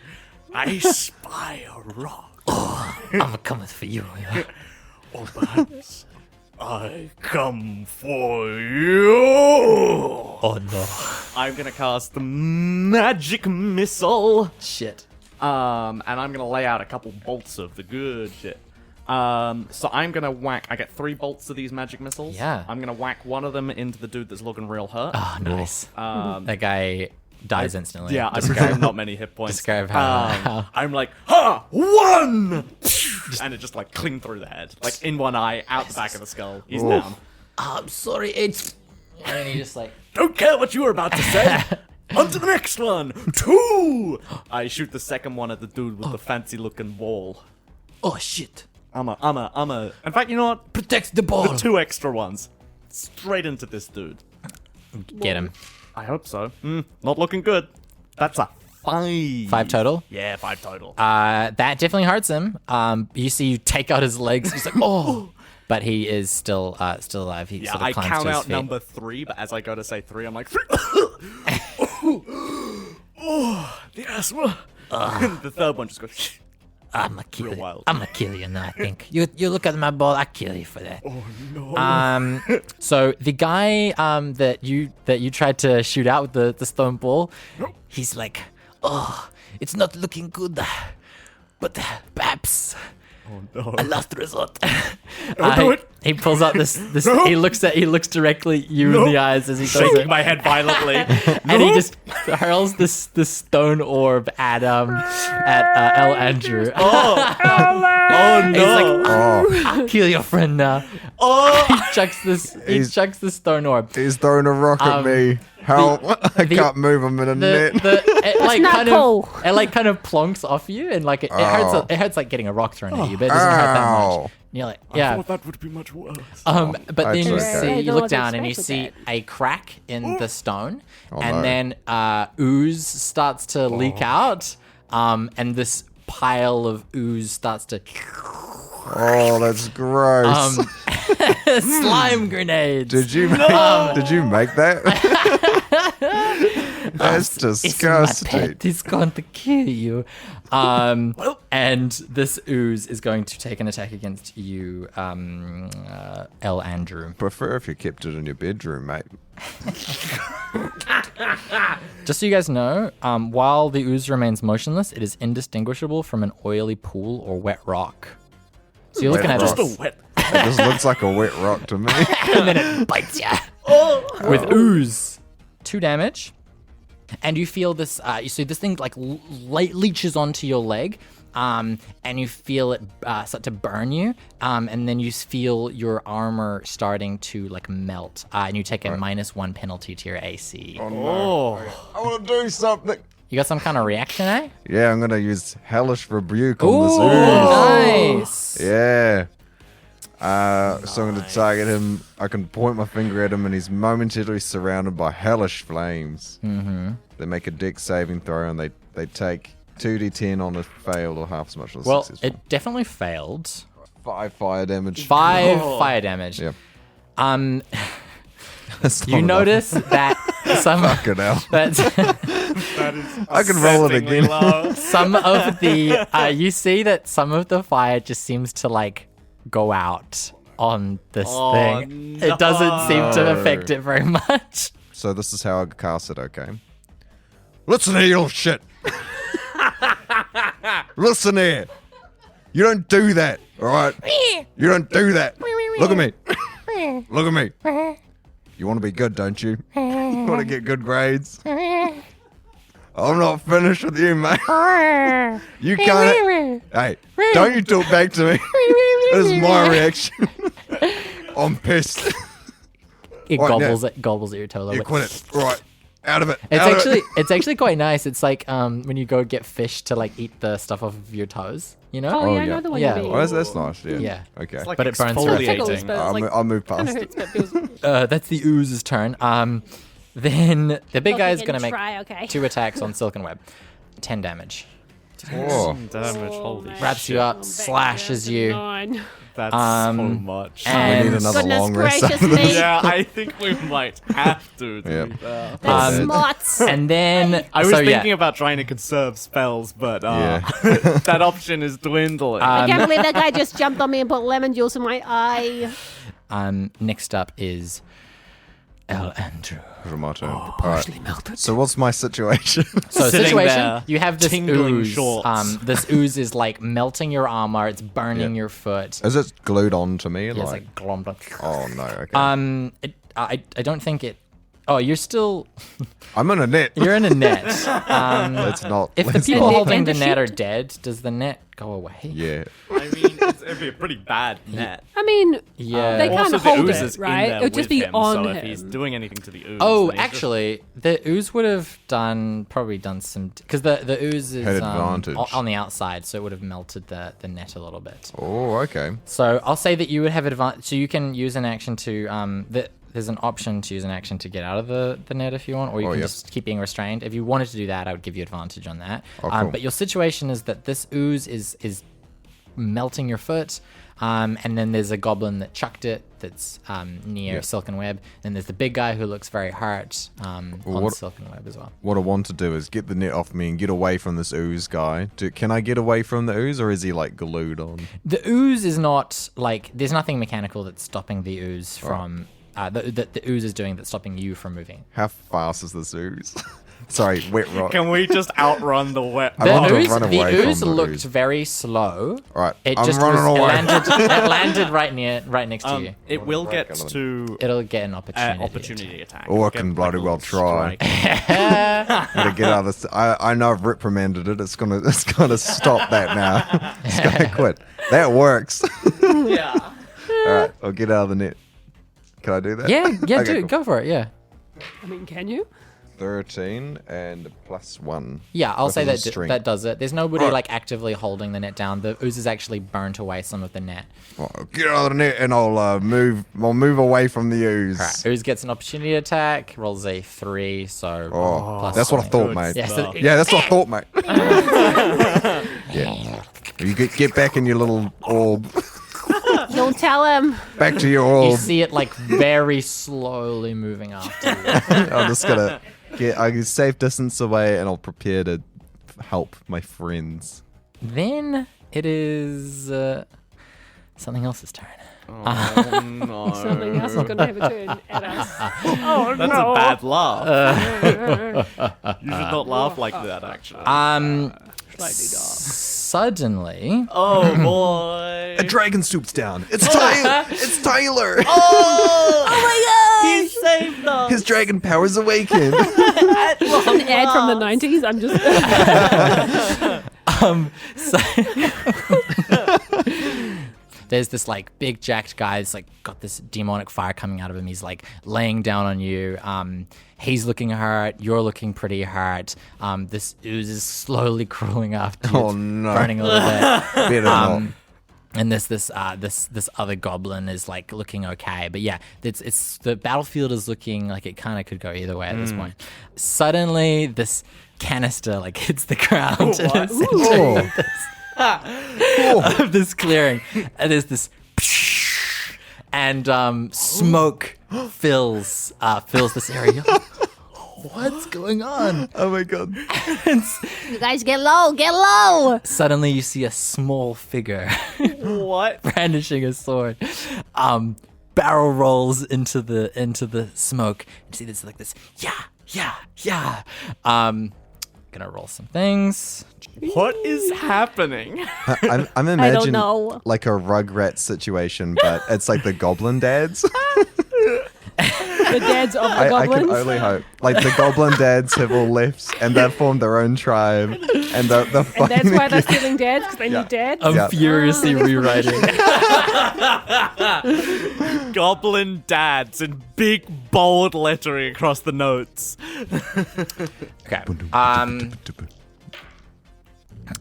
I spy a rock. I'm coming for you. Or perhaps I come for you. Oh no. I'm gonna cast the magic missile. Shit. And I'm gonna lay out a couple bolts of the good shit. So I'm gonna whack. I get 3 bolts of these magic missiles. Yeah. I'm gonna whack one of them into the dude that's looking real hurt. Oh, nice. That guy dies instantly. Yeah, I presume not many hit points. Describe how. I'm like, ha! 1! And it just cling through the head. In one eye, out the back of the skull. He's down. I'm sorry, it's. And then he just Don't care what you were about to say. On to the next one. 2! I shoot the second one at the dude with the fancy looking ball. Oh shit. I'm a. In fact, you know what? Protect the ball. The 2 extra ones. Straight into this dude. get him. I hope so. Not looking good. That's a 5. 5 total. Yeah, 5 total. That definitely hurts him. You take out his legs. He's like, oh, but he is still alive. He Yeah, sort of I climbs count to his out feet. number 3, but as I go to say 3, I'm like, 3. Oh, the asthma. And the third one just goes, I'ma kill Real you. wild. I'ma kill you now, I think. You look at my ball, I kill you for that. oh no. So the guy that you tried to shoot out with the stone ball, He's like, oh, it's not looking good. But perhaps Oh a no. last resort. do it. He pulls out this. No. He looks directly you in the eyes as he does Shaking it, my head violently. and he just hurls this stone orb at El Andrew. Oh He's like, Oh, I'll kill your friend now. Oh. He chucks this stone orb. he's throwing a rock at me. Help! I can't move. I'm in a net. It not cool. kind of plonks off you, and it hurts. It hurts like getting a rock thrown at you, but it doesn't hurt that much. Ow. And you're like, I yeah. thought that would be much worse. But then you Actually, see, okay. you I look wasn't down and you expecting see a crack in the stone, Oh, and no. then ooze starts to leak out, and this pile of ooze starts to Oh, that's gross. slime grenades. did you make that? That's It's my disgusting. pet. He's going to kill you. And this ooze is going to take an attack against you, El Andrew. Prefer if you kept it in your bedroom, mate. Just so you guys know, while the ooze remains motionless, it is indistinguishable from an oily pool or wet rock. So you're looking at rock. this Just a wet. It just looks like a wet rock to me. and then it bites ya with ooze. 2 damage. And you feel this, you see this thing leeches onto your leg, and you feel it start to burn you, and then you feel your armor starting to melt, and you take a -1 penalty to your AC. Oh. I want to do something. You got some kind of reaction, eh? Yeah, I'm gonna use hellish rebuke on Ooh, this ooze. nice. Yeah. So I'm gonna target him. I can point my finger at him, and he's momentarily surrounded by hellish flames. Mm-hmm. They make a dex saving throw, and they take 2d10 on a failed or half as much on a Well, successful. it definitely failed. 5 fire damage. 5 fire damage. Yep. That's not You enough. notice that some Fucking hell. that I can roll it again. some of the you see that some of the fire just seems to like go out on this thing. It doesn't seem to affect it very much. So this is how I cast it, okay? Listen here, you little shit. Listen here. You don't do that, all right? You don't do that. Look at me. Look at me. You want to be good, don't you? You want to get good grades? I'm not finished with you, mate. You can't. Hey, don't you talk back to me. This is my reaction. I'm pissed. It Right, gobbles at your toe a little You bit. quit it. Right. Out of it. It's Out of actually it. it's actually quite nice. It's like when you go get fish to like eat the stuff off of your toes, you know? Oh, yeah, I yeah. know the one Yeah. you mean. Oh, that's nice. Yeah. Yeah. Okay. Like But it burns It through. tickles, exfoliating. but it's like, I'll move kind past of it. hurts, but feels... That's the ooze's turn. Then the big guy is going to make try, okay. 2 attacks on Silkenweb. 10 damage. Oh. Damage, holy Wraps shit. you up, slashes you. 9. That's Um, so much. We And need another Goodness long rest gracious after this. me. yeah, I think we might have to. Yep. That's Um, smarts. and then I was so, yeah. thinking about trying to conserve spells, but Yeah. that option is dwindling. I can't believe that guy just jumped on me and put lemon juice in my eye. Next up is El Andrew. My turn. All right. So what's my situation? So Sitting situation, there, you have this tingling ooze. shorts. This ooze is like melting your armor. It's burning your foot. Is it glued on to me? It's Like, like glommed on. oh no. Okay. I don't think it. Oh, you're still. I'm in a net. You're in a net. It's not. If the let's people not- holding the and net the are dead, does the net go away? Yeah. I mean, it'd be a pretty bad net. I mean, Yeah. They can't Also, the hold ooze it, is in right? there It would just with be him, on so him. if he's doing anything to the ooze. Oh, then he's actually, the ooze would have probably done some because the ooze is Had advantage. on the outside, so it would have melted the net a little bit. Oh, okay. So I'll say that you would have advantage. So you can use an action to there's an option to use an action to get out of the net if you want, or you can yep. just keep being restrained. If you wanted to do that, I would give you advantage on that. Oh, cool. But your situation is that this ooze is melting your foot, and then there's a goblin that chucked it that's near Silkenweb, and there's the big guy who looks very hurt on what- Silkenweb as well. What I want to do is get the net off me and get away from this ooze guy. Can I get away from the ooze, or is he like glued on? The ooze is not like there's nothing mechanical that's stopping the ooze from. The ooze is doing that's stopping you from moving. How fast is this ooze? Sorry, wet rock. Can we just outrun the wet? I want to The ooze, run away the from ooze the looked ooze. very slow. Right, It I'm just running was, away. it landed right next to you. It will get break to It'll get an opportunity. opportunity attack. Oh, I It'll can get, bloody a well little try. strike. Gotta get out of this. I know I've reprimanded it. It's gonna stop that now. It's gonna quit. That works. Yeah. All right, I'll get out of the net. Can I do that? Yeah, Okay, dude, cool. go for it. Yeah, I mean, can you? 13 and +1. yeah. I'll With say a that string. that does it. There's nobody Right. like actively holding the net down. The ooze has actually burnt away some of the net. Well, I'll get out of the net and I'll move. I'll move away from the ooze. Right. Ooze gets an opportunity attack. Rolls a 3, so Oh, plus that's what I something. thought, mate. Yeah, so Yeah, that's what I thought, mate. Yeah. You get back in your little orb. Don't tell him. Back to your you orb. see it like very slowly moving after you. I'm just gonna get safe distance away and I'll prepare to help my friends. Then it is something else's turn. Oh, no. Something else is going to have a turn at us. That's a bad laugh. You should not laugh like that, actually. Suddenly, Oh boy. A dragon swoops down. It's Tyler. It's Tyler. He saved us. His dragon powers awakened. An ad from the 90s. I'm just. there's this like big jacked guy that's like got this demonic fire coming out of him. He's like laying down on you. He's looking hurt. You're looking pretty hurt. This ooze is slowly crawling after you. Oh, It's no. burning a little bit. Better not. And this other goblin is like looking okay, but yeah, it's the battlefield is looking like it kind of could go either way at this point. Suddenly, this canister like hits the ground in the center of this clearing, and there's this and smoke fills this area. What's going on? Oh my god. You guys get low, get low. Suddenly you see a small figure What? brandishing a sword. Barrel rolls into the smoke. You see this like this. Yeah. Gonna roll some things. What is happening? I'm imagining know. like a Rugrats situation, but it's like the goblin dads. The dads of the I goblins. can only hope. Like the goblin dads have all left and they've formed their own tribe. And they're and that's fighting why they're again. stealing dads, because they need dads. I'm Yeah. furiously rewriting. Goblin dads in big bold lettering across the notes. Okay.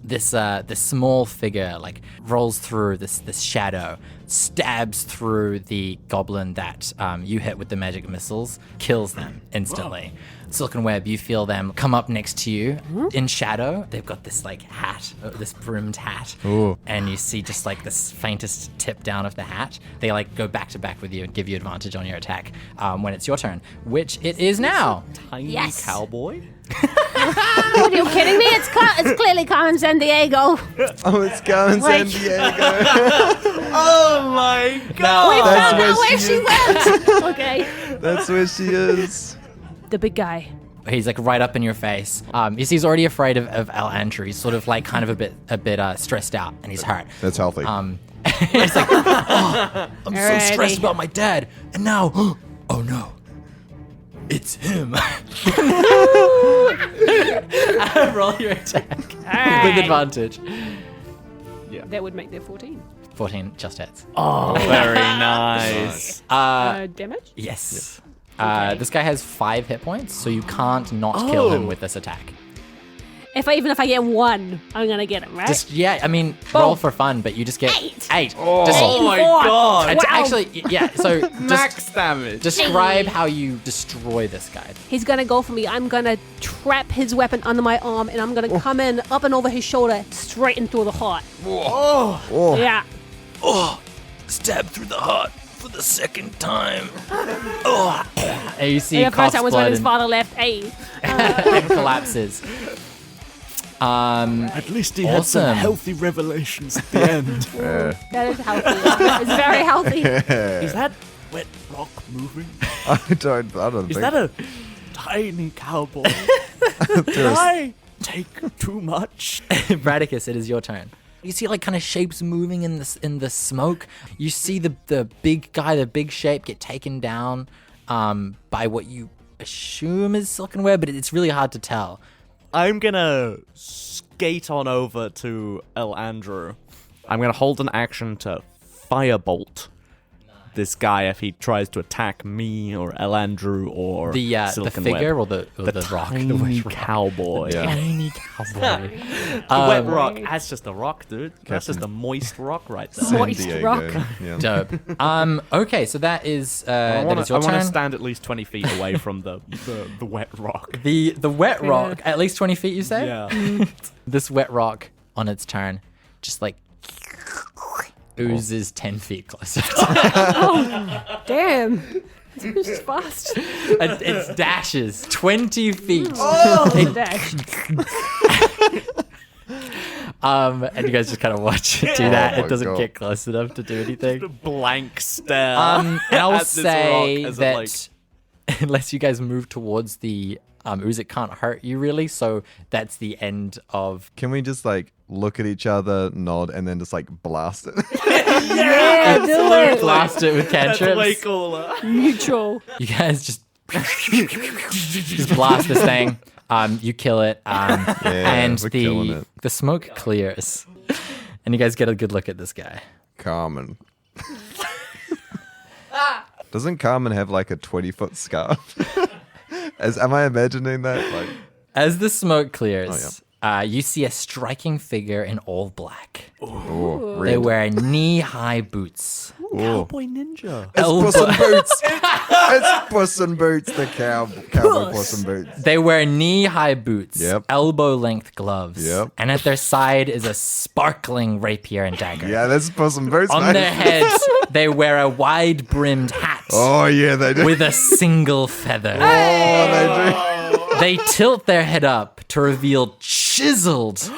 This small figure like rolls through this shadow, stabs through the goblin that you hit with the magic missiles, kills them instantly. Silkenweb, you feel them come up next to you in shadow. They've got this like hat, this brimmed hat, Ooh. and you see just like this faintest tip down of the hat. They like go back to back with you and give you advantage on your attack when it's your turn, which it is now. Tiny Yes. cowboy? Are you kidding me? It's clearly Carmen San Diego. Oh, it's going San Like- Diego. Oh my god! We That's found where out where she she went. Okay. That's where she is. The big guy. He's like right up in your face. You see, he's already afraid of Al Andrew. He's sort of like kind of a bit stressed out, and he's hurt. That's healthy. He's like, oh, I'm so Alrighty. stressed about my dad, and now, oh no, it's him. Roll your attack with advantage. That would make their 14. 14 just hits. Very nice. Damage? Yes. This guy has 5 hit points, so you can't not kill him with this attack. Even if I get one, I'm gonna get him, right? Just I mean, roll for fun, but you just get 8. Oh my god! It's actually, yeah. So Max damage. describe how you destroy this guy. He's gonna go for me. I'm gonna trap his weapon under my arm, and I'm gonna come in up and over his shoulder, straight in through the heart. Oh. Yeah. Stab through the heart for the second time. And you see And the first time was when blood his father left. Hey. and collapses. At least he had some Awesome. healthy revelations at the end. That is healthy. It's very healthy. Is that wet rock moving? I don't think. Is that a tiny cowboy? Did I take too much? Bradicus, it is your turn. You see like kind of shapes moving in the smoke. You see the big guy, the big shape get taken down by what you assume is Silkenweb, but it's really hard to tell. I'm gonna skate on over to El Andrew. I'm gonna hold an action to firebolt this guy if he tries to attack me or El Andrew or The Silkenweb. figure or the rock, Tiny the wet rock. cowboy. Tiny cowboy. The wet rock. That's just a rock, dude. That's just a moist rock right there. San Moist Diego. rock. Yeah. Dope. Okay, so that is I that is your want to turn. stand at least 20 feet away from the wet rock. The wet rock, at least 20 feet, you say? Yeah. This wet rock on its turn just like oozes 10 feet closer. Damn. It's fast. It dashes 20 feet. It's a dash. And you guys just kind of watch it do that. Oh It my doesn't God. get close enough to do anything. Blank stare. And I will at this say rock as it, that like- unless you guys move towards the ooze, it can't hurt you really. So that's the end of. Can we just like look at each other, nod, and then just like blast it? Yeah, do it. Blast it with That's way cantrips. cooler. Neutral. You guys just blast this thing. You kill it, and we're killing the it. smoke clears, and you guys get a good look at this guy. Carmen. Doesn't Carmen have like a 20-foot scarf? Am I imagining that? Like, As the smoke clears, you see a striking figure in all black. Oh, They red. wear knee-high boots. Cowboy ninja. It's Puss in Boots. It's Puss in Boots, the cowboy Puss in Boots. They wear knee-high boots, Yep. elbow-length gloves, Yep. and at their side is a sparkling rapier and dagger. Yeah, that's Puss in Boots, On mate. their heads, they wear a wide-brimmed hat Oh, yeah, they do. with a single feather. Oh, they They tilt their head up to reveal chiseled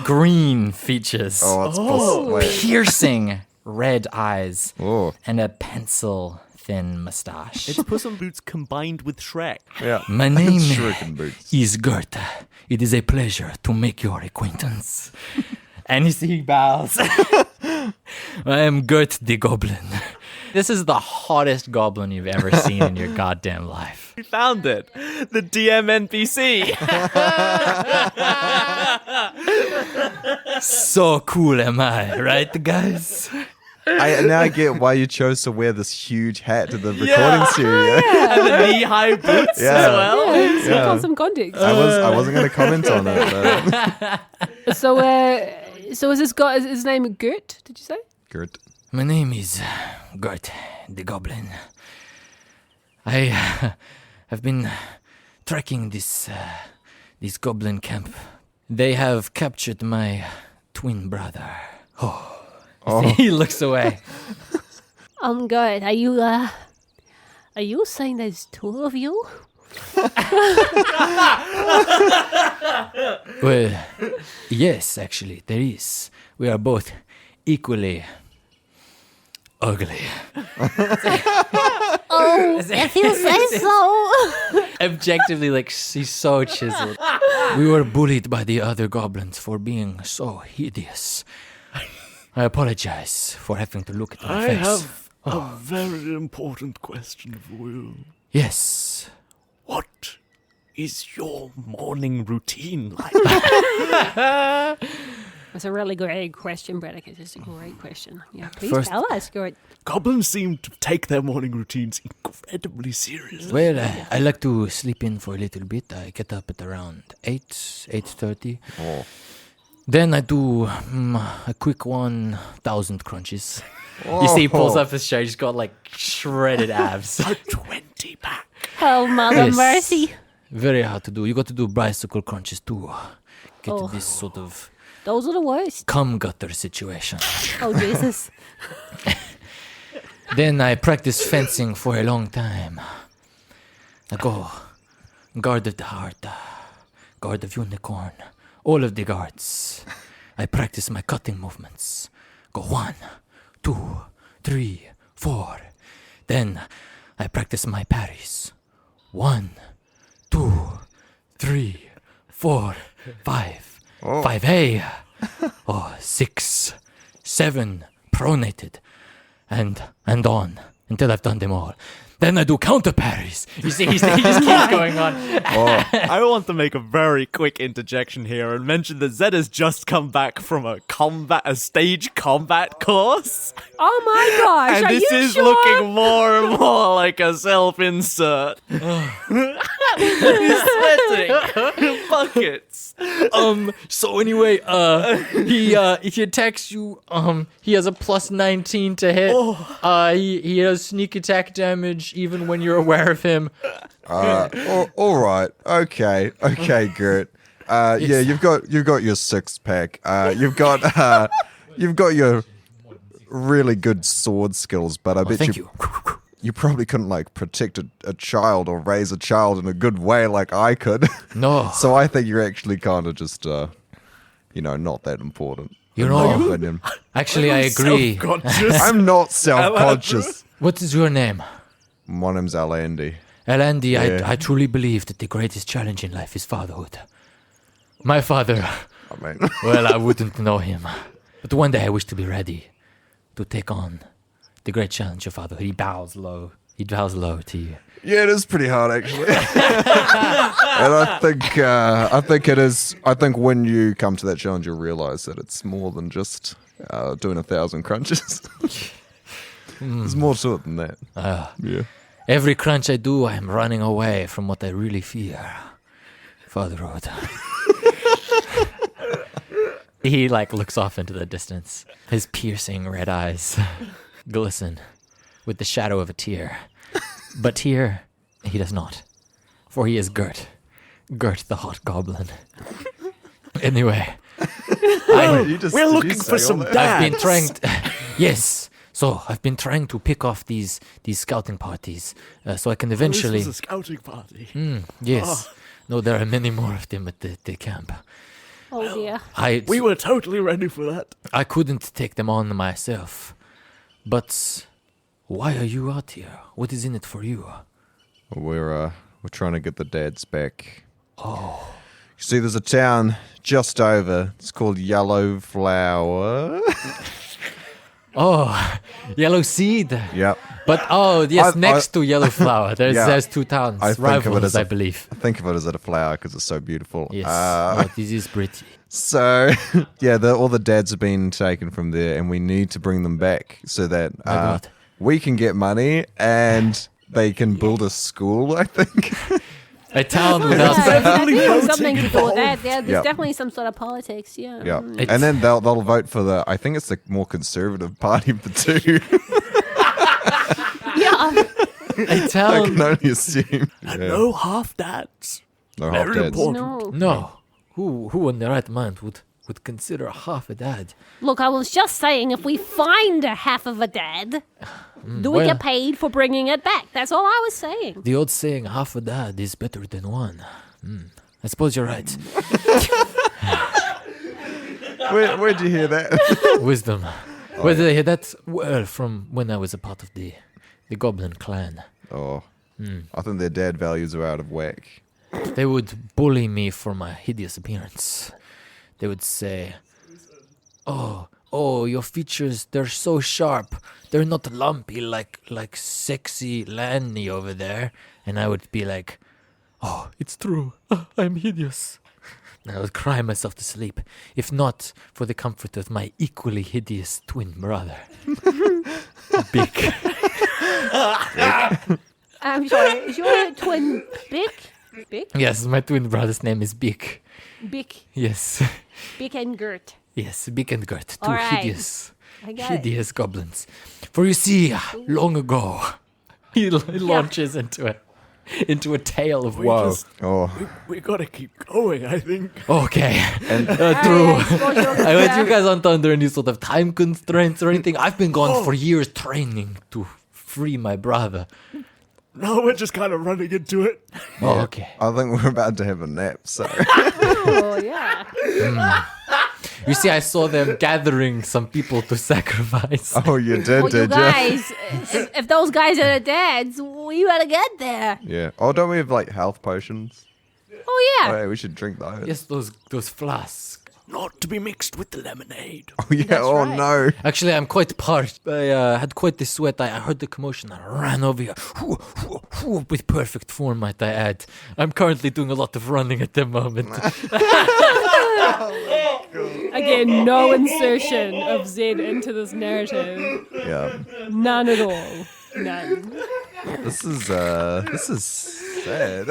green features, do. Oh, it's Puss. Wait. piercing red eyes, Oh, and a pencil-thin mustache. It's Puss in Boots combined with Shrek. yeah. My name Shuriken Boots. is Goethe. It is a pleasure to make your acquaintance. And you see he bows. I am Goethe the Goblin. This is the hottest goblin you've ever seen in your goddamn life. We found it. The DM NPC. So cool am I, right, guys? I now get why you chose to wear this huge hat to the recording studio. And the knee-high boots Yeah. as well. Yeah, so Yeah. got some context. I wasn't going to comment on it. But So is this guy? Is his name Gert? Did you say? good. My name is Goethe the Goblin. I have been tracking this goblin camp. They have captured my twin brother. Oh. He looks away. Good. Are you saying there's two of you? Well, yes, actually, there is. We are both equally ugly. Oh, if you say so. Objectively, like, she's so chiseled. We were bullied by the other goblins for being so hideous. I apologize for having to look at my I face. have a very important question for you. Yes. What is your morning routine like? That's a really great question, Bradicus. It's a great question. Yeah, please First- tell us. Good. Goblins seem to take their morning routines incredibly seriously. Well, I like to sleep in for a little bit. I get up at around 8:30. Oh. Then I do a quick 1,000 crunches. You see, he pulls up his shirt. He's got like shredded abs. A 20 pack. Oh, Mother Yes. Mercy. Very hard to do. You got to do bicycle crunches too. Get Oh. this sort of Those are the worst. cum gutter situation. Oh, Jesus. Then I practice fencing for a long time. I go guard of the heart, guard of unicorn, all of the guards. I practice my cutting movements. Go 1, 2, 3, 4. Then I practice my parries. 1, 2, 3, 4, 5. 5A. 6, 7. Pronated. And on until I've done them all. Then I do counter parries. You see, he just keeps going on. I want to make a very quick interjection here and mention that Zed has just come back from a stage combat course. Oh, my gosh. And are this you is sure? looking more and more like a self-insert. He's sweating. Buckets. So anyway, he attacks you, he has a plus 19 to hit. He has sneak attack damage even when you're aware of him. All right. Okay, Gert. Yeah, you've got your 6-pack. You've got your really good sword skills, but I bet Thank you you. probably couldn't like protect a child or raise a child in a good way like I could. No. So I think you're actually kind of just not that important. You in know- my opinion. Actually, I agree. Self-conscious. I'm not self-conscious. What is your name? My name's Alandy. Elandi, Yeah. I truly believe that the greatest challenge in life is fatherhood. My father, I mean, well, I wouldn't know him. But one day I wish to be ready to take on the great challenge of fatherhood. He bows low. He bows low to you. yeah, it is pretty hard actually. And I think it is. I think when you come to that challenge, you'll realize that it's more than just doing 1,000 crunches. There's more to it than that. Yeah. Every crunch I do, I am running away from what I really fear. Fatherhood. He like looks off into the distance. His piercing red eyes glisten with the shadow of a tear. But here he does not, for he is Gert the Hot Goblin. Anyway, We're looking for some dads. I've been trying. Yes. So I've been trying to pick off these scouting parties, so I can eventually. This was a scouting party. Yes. No, there are many more of them at the camp. Oh dear. We were totally ready for that. I couldn't take them on myself. But why are you out here? What is in it for you? We're trying to get the dads back. Oh. You see, there's a town just over. It's called Yellow Flower. Oh, Yellow Seed. Yep. But next to Yellow Flower, there's two towns, rivals, I believe. I think of it as a flower because it's so beautiful. Yes, this is pretty. So, yeah, all the dads have been taken from there, and we need to bring them back so that we can get money and they can build a school, I think. A town without... I think there's something to do with that. Yeah, there's definitely some sort of politics, yeah. Yeah, and then they'll vote for I think it's the more conservative party of the two. A I town... can only assume. And no half dads. No Very half dads. important. No. Who in their right mind would consider half a dad? Look, I was just saying, if we find a half of a dad, do we get paid for bringing it back? That's all I was saying. The old saying, half a dad is better than one. I suppose you're right. Where'd you hear that? Wisdom. Where did I hear that? Well, from when I was a part of the Goblin clan. Oh, I think their dad values are out of whack. They would bully me for my hideous appearance. They would say, Oh, your features, they're so sharp. They're not lumpy like sexy Lanny over there. And I would be like, oh, it's true. I'm hideous. And I would cry myself to sleep, if not for the comfort of my equally hideous twin brother. Big. I'm sorry, is your twin Bick? Bick? Yes, my twin brother's name is Big. Bick. Yes. Bick and Gert. Yes, Big and Gert, two All right. hideous goblins. For you see, long ago, he launches into a tale of woe. We gotta keep going, I think. Okay, And true. I want you guys aren't under any sort of time constraints or anything. I've been gone for years training to free my brother. No, we're just kind of running into it. Oh, okay. I think we're about to have a nap, so. Oh, yeah. You see, I saw them gathering some people to sacrifice. Oh, you did, Well, you did you? guys, if those guys are the dads, we better get there. Yeah. Oh, don't we have like health potions? Oh, yeah. Oh, yeah, we should drink those. Yes, those flasks. Not to be mixed with the lemonade. Oh, yeah. That's Oh, right. no. Actually, I'm quite parched. I had quite the sweat. I heard the commotion. I ran over here. With perfect form, might I add. I'm currently doing a lot of running at the moment. Again, no insertion of Zed into this narrative. Yeah. None at all. None. This is sad.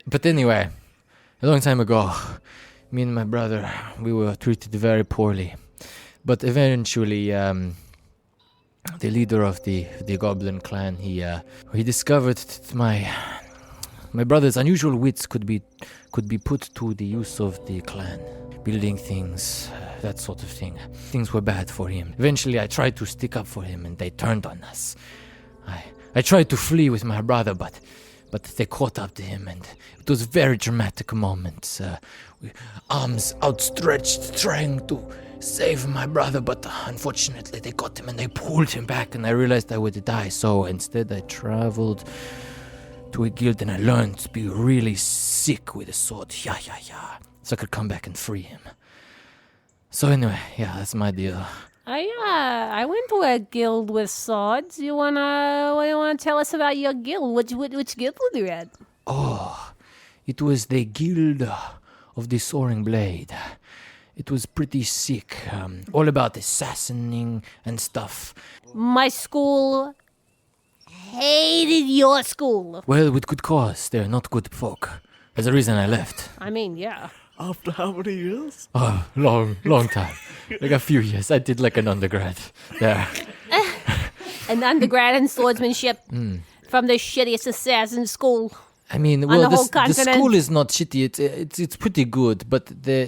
But anyway, a long time ago, me and my brother, we were treated very poorly. But eventually, the leader of the Goblin clan, he discovered that my brother's unusual wits could be put to the use of the clan, building things, that sort of thing. Things were bad for him. Eventually, I tried to stick up for him, and they turned on us. I tried to flee with my brother, but they caught up to him, and it was a very dramatic moment. Arms outstretched, trying to save my brother, but unfortunately they got him and they pulled him back, and I realized I would die. So instead I traveled to a guild and I learned to be really sick with a sword. Yeah. So I could come back and free him. So anyway, yeah, that's my deal. I went to a guild with swords. What do you wanna tell us about your guild? Which guild were you at? Oh, it was the Guild of the Soaring Blade. It was pretty sick. All about assassinating and stuff. My school hated hated your school. Well, with good cause. They're not good folk. There's a reason I left. I mean, yeah. After how many years? Oh, long time. Like a few years. I did like an undergrad there. An undergrad in swordsmanship from the shittiest assassin school. I mean, the well, whole the continent. school is not shitty. It's pretty good, but the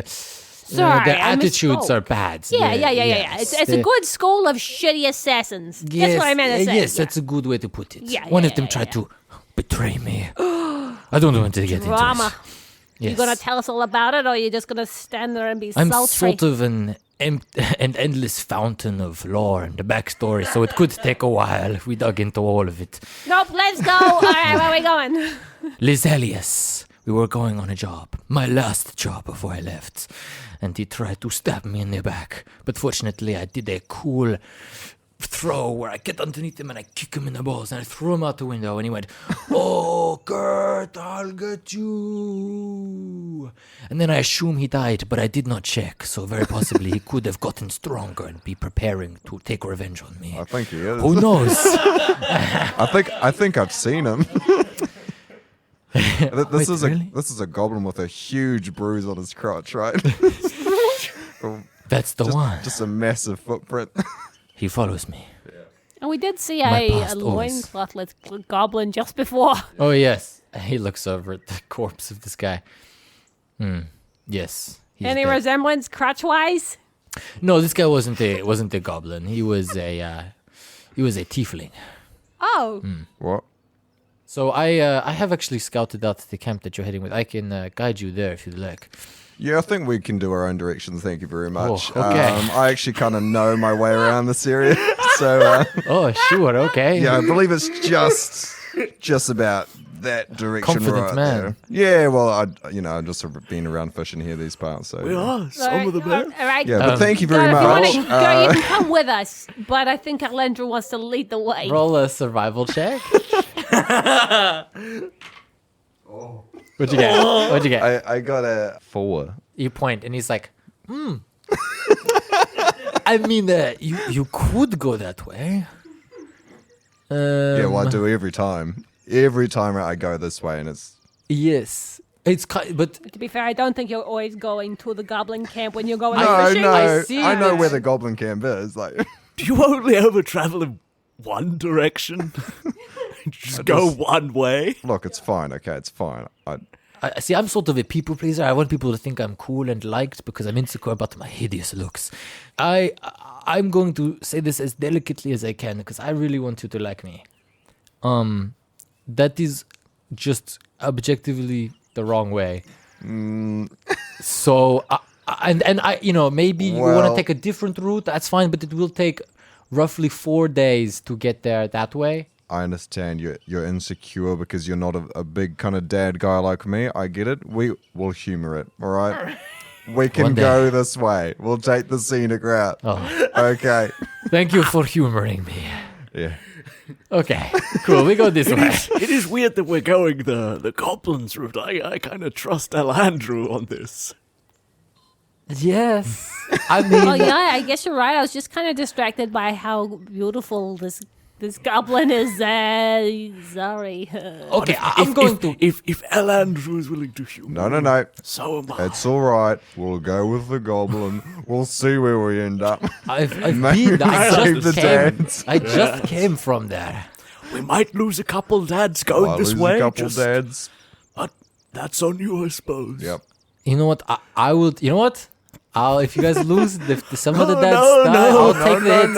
Sorry, the I attitudes misspoke. are bad. Yeah. Yes, It's a good school of shitty assassons. That's what I meant to say. Yes, yeah. that's a good way to put it. Yeah, One yeah, of them yeah, tried yeah. to betray me. I don't want to get Drama. into it. Yes. You gonna tell us all about it, or you just gonna stand there and be I'm sultry? sort of an endless fountain of lore and the backstory, so it could take a while if we dug into all of it. Nope, let's go. All right, where are we going? Liselius, we were going on a job, my last job before I left, and he tried to stab me in the back. But fortunately, I did a cool throw where I get underneath him and I kick him in the balls and I threw him out the window and he went, "Oh, Kurt, I'll get you." And then I assume he died, but I did not check, so very possibly he could have gotten stronger and be preparing to take revenge on me. I think he is. Who knows? I think I've seen him. This Wait, is really? this is a goblin with a huge bruise on his crotch, right? That's the one. Just a massive footprint. He follows me. And we did see My a past always. loinclothless goblin just before. Oh, yes. He looks over at the corpse of this guy. Yes. he's Any dead. resemblance crotch-wise? No, this guy wasn't a goblin. He was a tiefling. Oh, What? So I have actually scouted out the camp that you're heading with. I can guide you there if you'd like. Yeah, I think we can do our own directions. Thank you very much. Oh, okay. I actually kind of know my way around this area, so Oh, sure, okay. yeah, I believe it's just about that direction. Confident right man. there. Yeah, well, I've just sort of been around fishing here these parts, so We are. Some Sorry. of the best. All right. yeah. But thank you very If you, much. you can come with us, but I think Alendra wants to lead the way. Roll a survival check. What'd you get? What'd you get? I got a 4. You point, and he's like, I mean, you could go that way. Yeah, well, I do every time. Every time I go this way, and it's Yes, it's but To be fair, I don't think you're always going to the goblin camp when you're going no, fishing. no. see I know this. where the goblin camp is. Like, Do you only ever travel in one direction? Just go one way? look, it's fine. Okay, it's fine. I see. I'm sort of a people pleaser. I want people to think I'm cool and liked because I'm insecure about my hideous looks. I'm going to say this as delicately as I can because I really want you to like me. That is just objectively the wrong way. So, and I, maybe you want to Well- take a different route. That's fine, but it will take roughly 4 days to get there that way. I understand you're insecure because you're not a big kind of dad guy like me. I get it. We'll humor it. All right. We can One day. go this way. We'll take the scenic route. Oh, Okay. thank you for humoring me. Yeah. Okay, cool. We go this way. It is weird that we're going the goblins route. I kind of trust Alandru on this. Yes. I mean, Oh yeah, I guess you're right. I was just kind of distracted by how beautiful this goblin is. Sorry. okay, I'm going to. If Alandru is willing to humor, No. so am I. It's all right. We'll go with the goblin. We'll see where we end up. I've Maybe been. I save just the came. dads. I just came from there. We might lose a couple dads going I'll this lose way. a couple just- dads. But that's on you, I suppose. Yep. You know what? I will. You know what? If you guys lose, some of the No, dads no, die, no. I'll take the hit.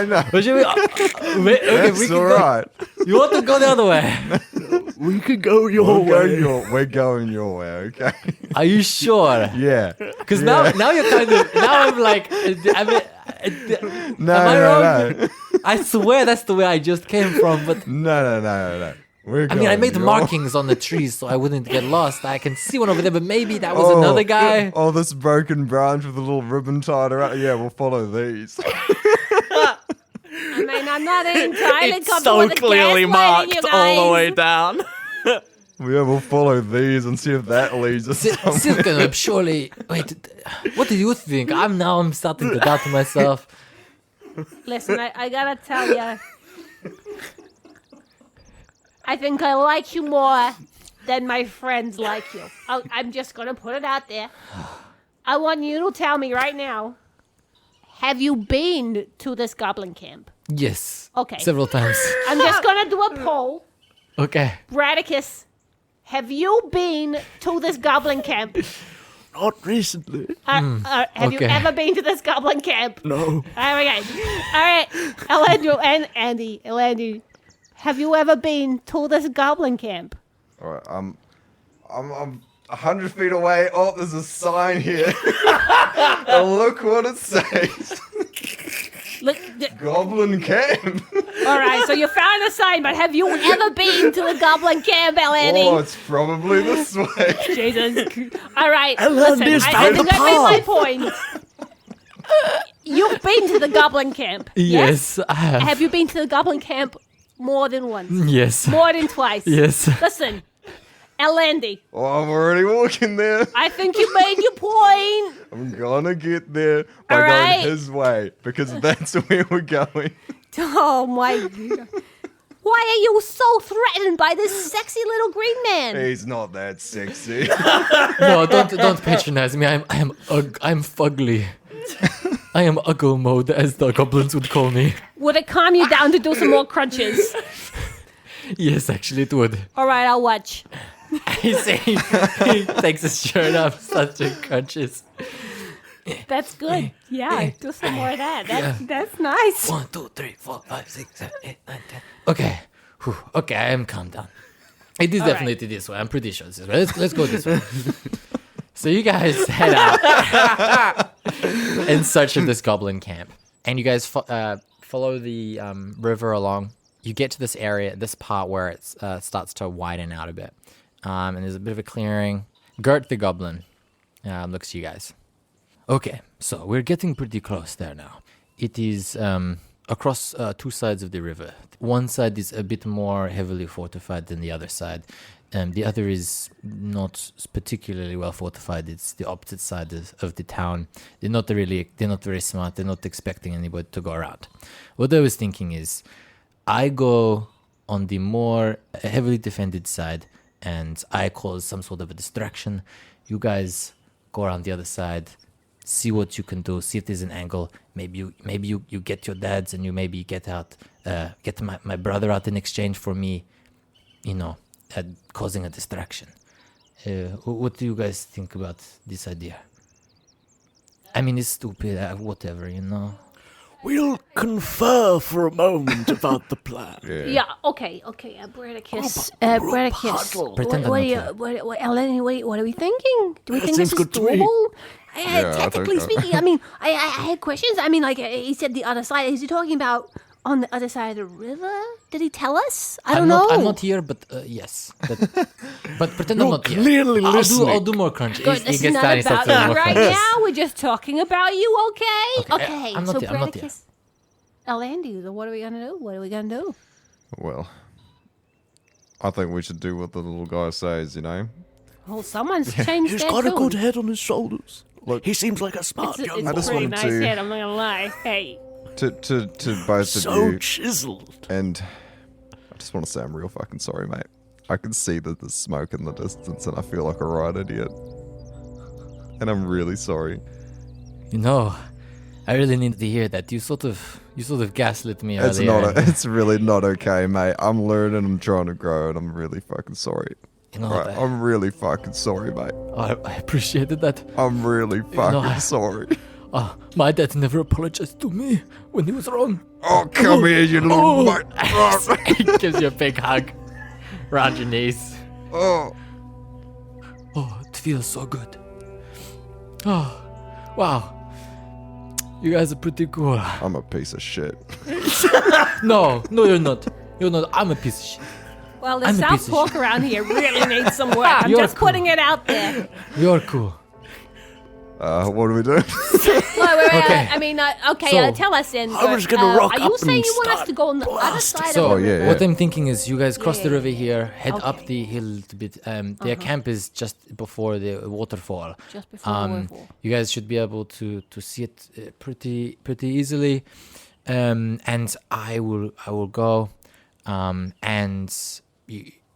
No. What should we? Okay, That's we can all go. right. You want to go the other way? We can go your way. We're going your way, okay? Are you sure? Yeah. Because now you're kind of. Now I'm like. No, Am I wrong? no. I swear that's the way I just came from, but. No. I mean, I made markings on the trees so I wouldn't get lost. I can see one over there, but maybe that was another guy. Oh, this broken branch with a little ribbon tied around. Yeah, we'll follow these. I mean, I'm not entirely It's comfortable so with the clearly gaslighting, you marked all the guys. way down. Yeah, we'll follow these and see if that leads us somewhere. Silkenweb, surely. Wait, what do you think? I'm starting to doubt myself. Listen, I gotta tell you, I think I like you more than my friends like you. I'm just going to put it out there. I want you to tell me right now, have you been to this goblin camp? Yes. Okay. Several times. I'm just going to do a poll. Okay. Bradicus, have you been to this goblin camp? Not recently. Have you okay. ever been to this goblin camp? No. All right. Elandro and Andy, have you ever been to this goblin camp? All right, I'm 100 feet away. Oh, there's a sign here. Oh, look what it says. Look, Goblin camp. all right, so you found a sign, but have you ever been to the goblin camp, Elandy? Oh, it's probably this way. Jesus. All right, Elandy's listen, I found think the I made my path. point. You've been to the goblin camp. Yes, I have. Have you been to the goblin camp more than once? Yes. More than twice? Yes. Listen, Elandy, Oh, I'm already walking there. I think you made your point. I'm gonna get there by All right. going his way because that's where we're going. Oh my God. Why are you so threatened by this sexy little green man? He's not that sexy. No, don't patronize me. I'm fugly. I am uggle mode, as the goblins would call me. Would it calm you down to do some more crunches? Yes, actually, it would. All right, I'll watch. He takes his shirt off, starts doing crunches. That's good. Yeah, do some more of that. That's nice. 1, 2, 3, 4, 5, 6, 7, 8, 9, 10. Okay. Whew. Okay, I am calmed down. It is All definitely this way. I'm pretty sure it's this way. Let's go this way. So you guys head out in search of this goblin camp. And you guys follow the river along. You get to this area, this part where it starts to widen out a bit. And there's a bit of a clearing. Gert the goblin looks at you guys. Okay, so we're getting pretty close there now. It is across two sides of the river. One side is a bit more heavily fortified than the other side. The other is not particularly well fortified. It's the opposite side of the town. They're not very smart. They're not expecting anybody to go around. What I was thinking is, I go on the more heavily defended side, and I cause some sort of a distraction. You guys go around the other side, see what you can do, see if there's an angle. Maybe you get your dads, and you maybe get my brother out in exchange for me, causing a distraction. What do you guys think about this idea? I mean, it's stupid, whatever, We'll confer for a moment about the plan. Yeah, okay, Bradicus. Bradicus. Pretend I'm What not Eleni, what are we thinking? Do we think seems this is good to me. doable? I Technically think so. speaking, I mean, I had questions. I mean, like, he said the other side. Is he talking about on the other side of the river? Did he tell us? I don't know. I'm not here, but yes. But pretend I'm You're not here. clearly I'll listening. do more crunch. Good, He this is gets not down, he starts doing about more you right crunches. now. We're just talking about you, okay? Okay, I'm not so here, I'm not here. Bradicus, Elandy, what are we gonna do? What are we gonna do? Well, I think we should do what the little guy says, Well, someone's changed He's their got a tune. good head on his shoulders. He seems like a smart It's young I just a pretty wanted nice to- head, I'm not gonna lie. Hey. To both So of you, chiseled. and I just want to say I'm real fucking sorry, mate. I can see that there's smoke in the distance, and I feel like a right idiot. And I'm really sorry. I really need to hear that. You sort of gaslit me It's earlier. it's really not okay, mate. I'm learning, I'm trying to grow, and I'm really fucking sorry. Right, I'm really fucking sorry, mate. I appreciated that. I'm really fucking I- sorry. My dad never apologized to me when he was wrong. Oh, come here, you little mate. He gives you a big hug around your knees. Oh, Oh, it feels so good. Oh, wow. You guys are pretty cool. I'm a piece of shit. No, you're not. You're not. I'm a piece of shit. Well, the I'm a South piece of Fork around here really needs some work. I'm You're just cool. putting it out there. You're cool. What do we do? Wait, Okay. I mean, So- tell us then. I was gonna rock Are you up saying and you want us start to go on the other blasting. side So, of the yeah, river? what I'm thinking is you guys cross the Yeah. river here, head up Okay. the hill a bit. Their camp is just before the waterfall. Just before the waterfall. You guys should be able to see it pretty easily. And I will go. And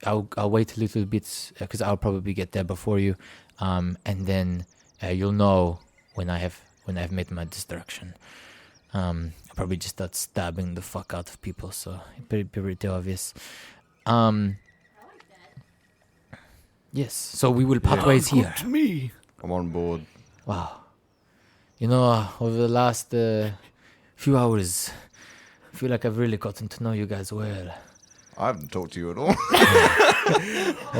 I'll wait a little bit because I'll probably get there before you, and then you'll know when I've made my destruction. I'll probably just start stabbing the fuck out of people, so it's pretty obvious. Yes, so we will part ways here. Me. I'm on board. Wow. You know, over the last few hours, I feel like I've really gotten to know you guys well. I haven't talked to you at all.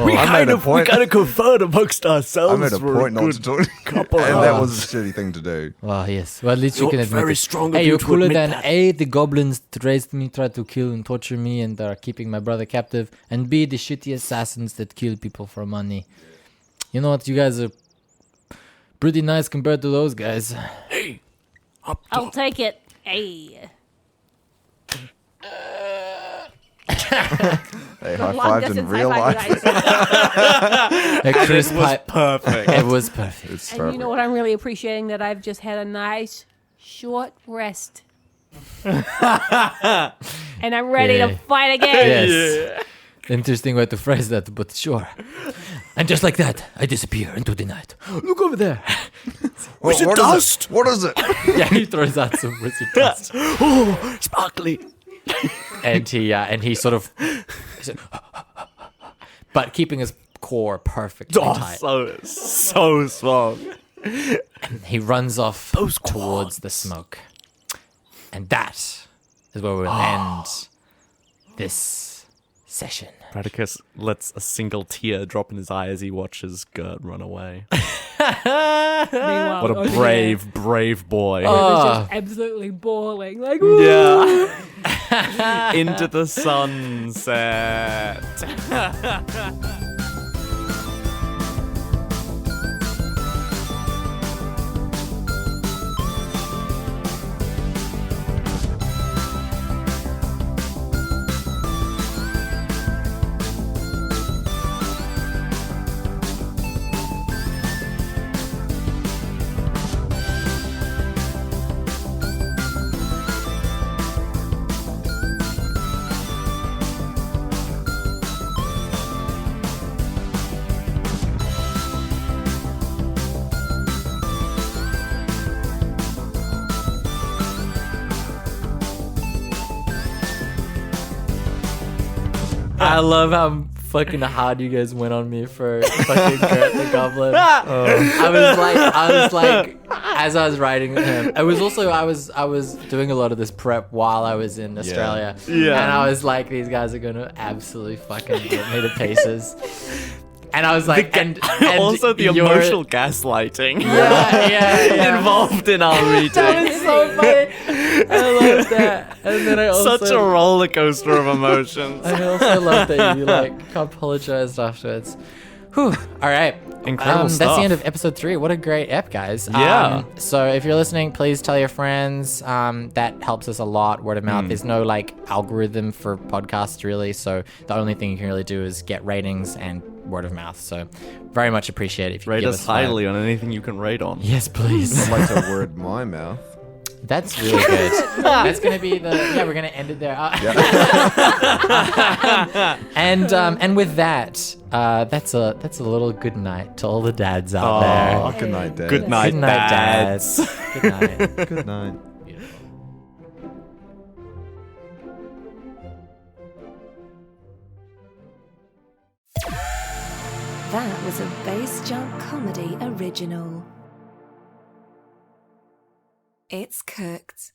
We kind of conferred amongst ourselves. I made a point not to talk to you. And that was a shitty thing to do. Well, yes. Well, at least you can admit very it. strong of Hey, you you're to cooler admit than that. A, the goblins raised me, tried to kill and torture me, and are keeping my brother captive, and B, the shitty assassins that kill people for money. You know what? You guys are pretty nice compared to those guys. Hey, I'll take it. Hey. They high Long fived in distance real high life. five, guys. A crisp pipe. Perfect. It was perfect. It's And you know what I'm really appreciating? That I've just had a nice short rest. And I'm ready Yeah. to fight again. Yes. Interesting way to phrase that, but sure. And just like that, I disappear into the night. Look over there. What is dust? it? What is it? Yeah, he throws out some wizard dust. oh, sparkly. And he sort of, but keeping his core perfectly Oh, tight. so strong. He runs off towards the smoke. And that is where we'll end this session. Bradicus lets a single tear drop in his eye as he watches Gert run away. Meanwhile, What a over brave, brave boy. there, It's just absolutely bawling. Like, Yeah. Into the sunset. I love how fucking hard you guys went on me for fucking Gert the Goblin. I was like, as I was writing him, it was also I was doing a lot of this prep while I was in Australia, Yeah. and I was like, these guys are gonna absolutely fucking get me to pieces. And I was like, and Also the you're- emotional gaslighting yeah. involved in our reading. That was so funny. I love that. And then I also Such a roller coaster of emotions. I also love that you like apologized afterwards. Whew. All right. Incredible That's stuff. the end of episode 3. What a great ep, guys. Yeah. So if you're listening, please tell your friends. That helps us a lot. Word of mouth. There's no like algorithm for podcasts really. So the only thing you can really do is get ratings and word of mouth. So very much appreciate it if you Rate give us 5. highly on anything you can rate on. Yes, please. I'd like to word my mouth. That's really good. That's gonna be we're gonna end it there. And with that, that's a little good night to all the dads out there. Oh, good night, Dad. Good night, Good night, dads. dads. Good night. Good night. That was a Bass Jump Comedy original. It's cooked.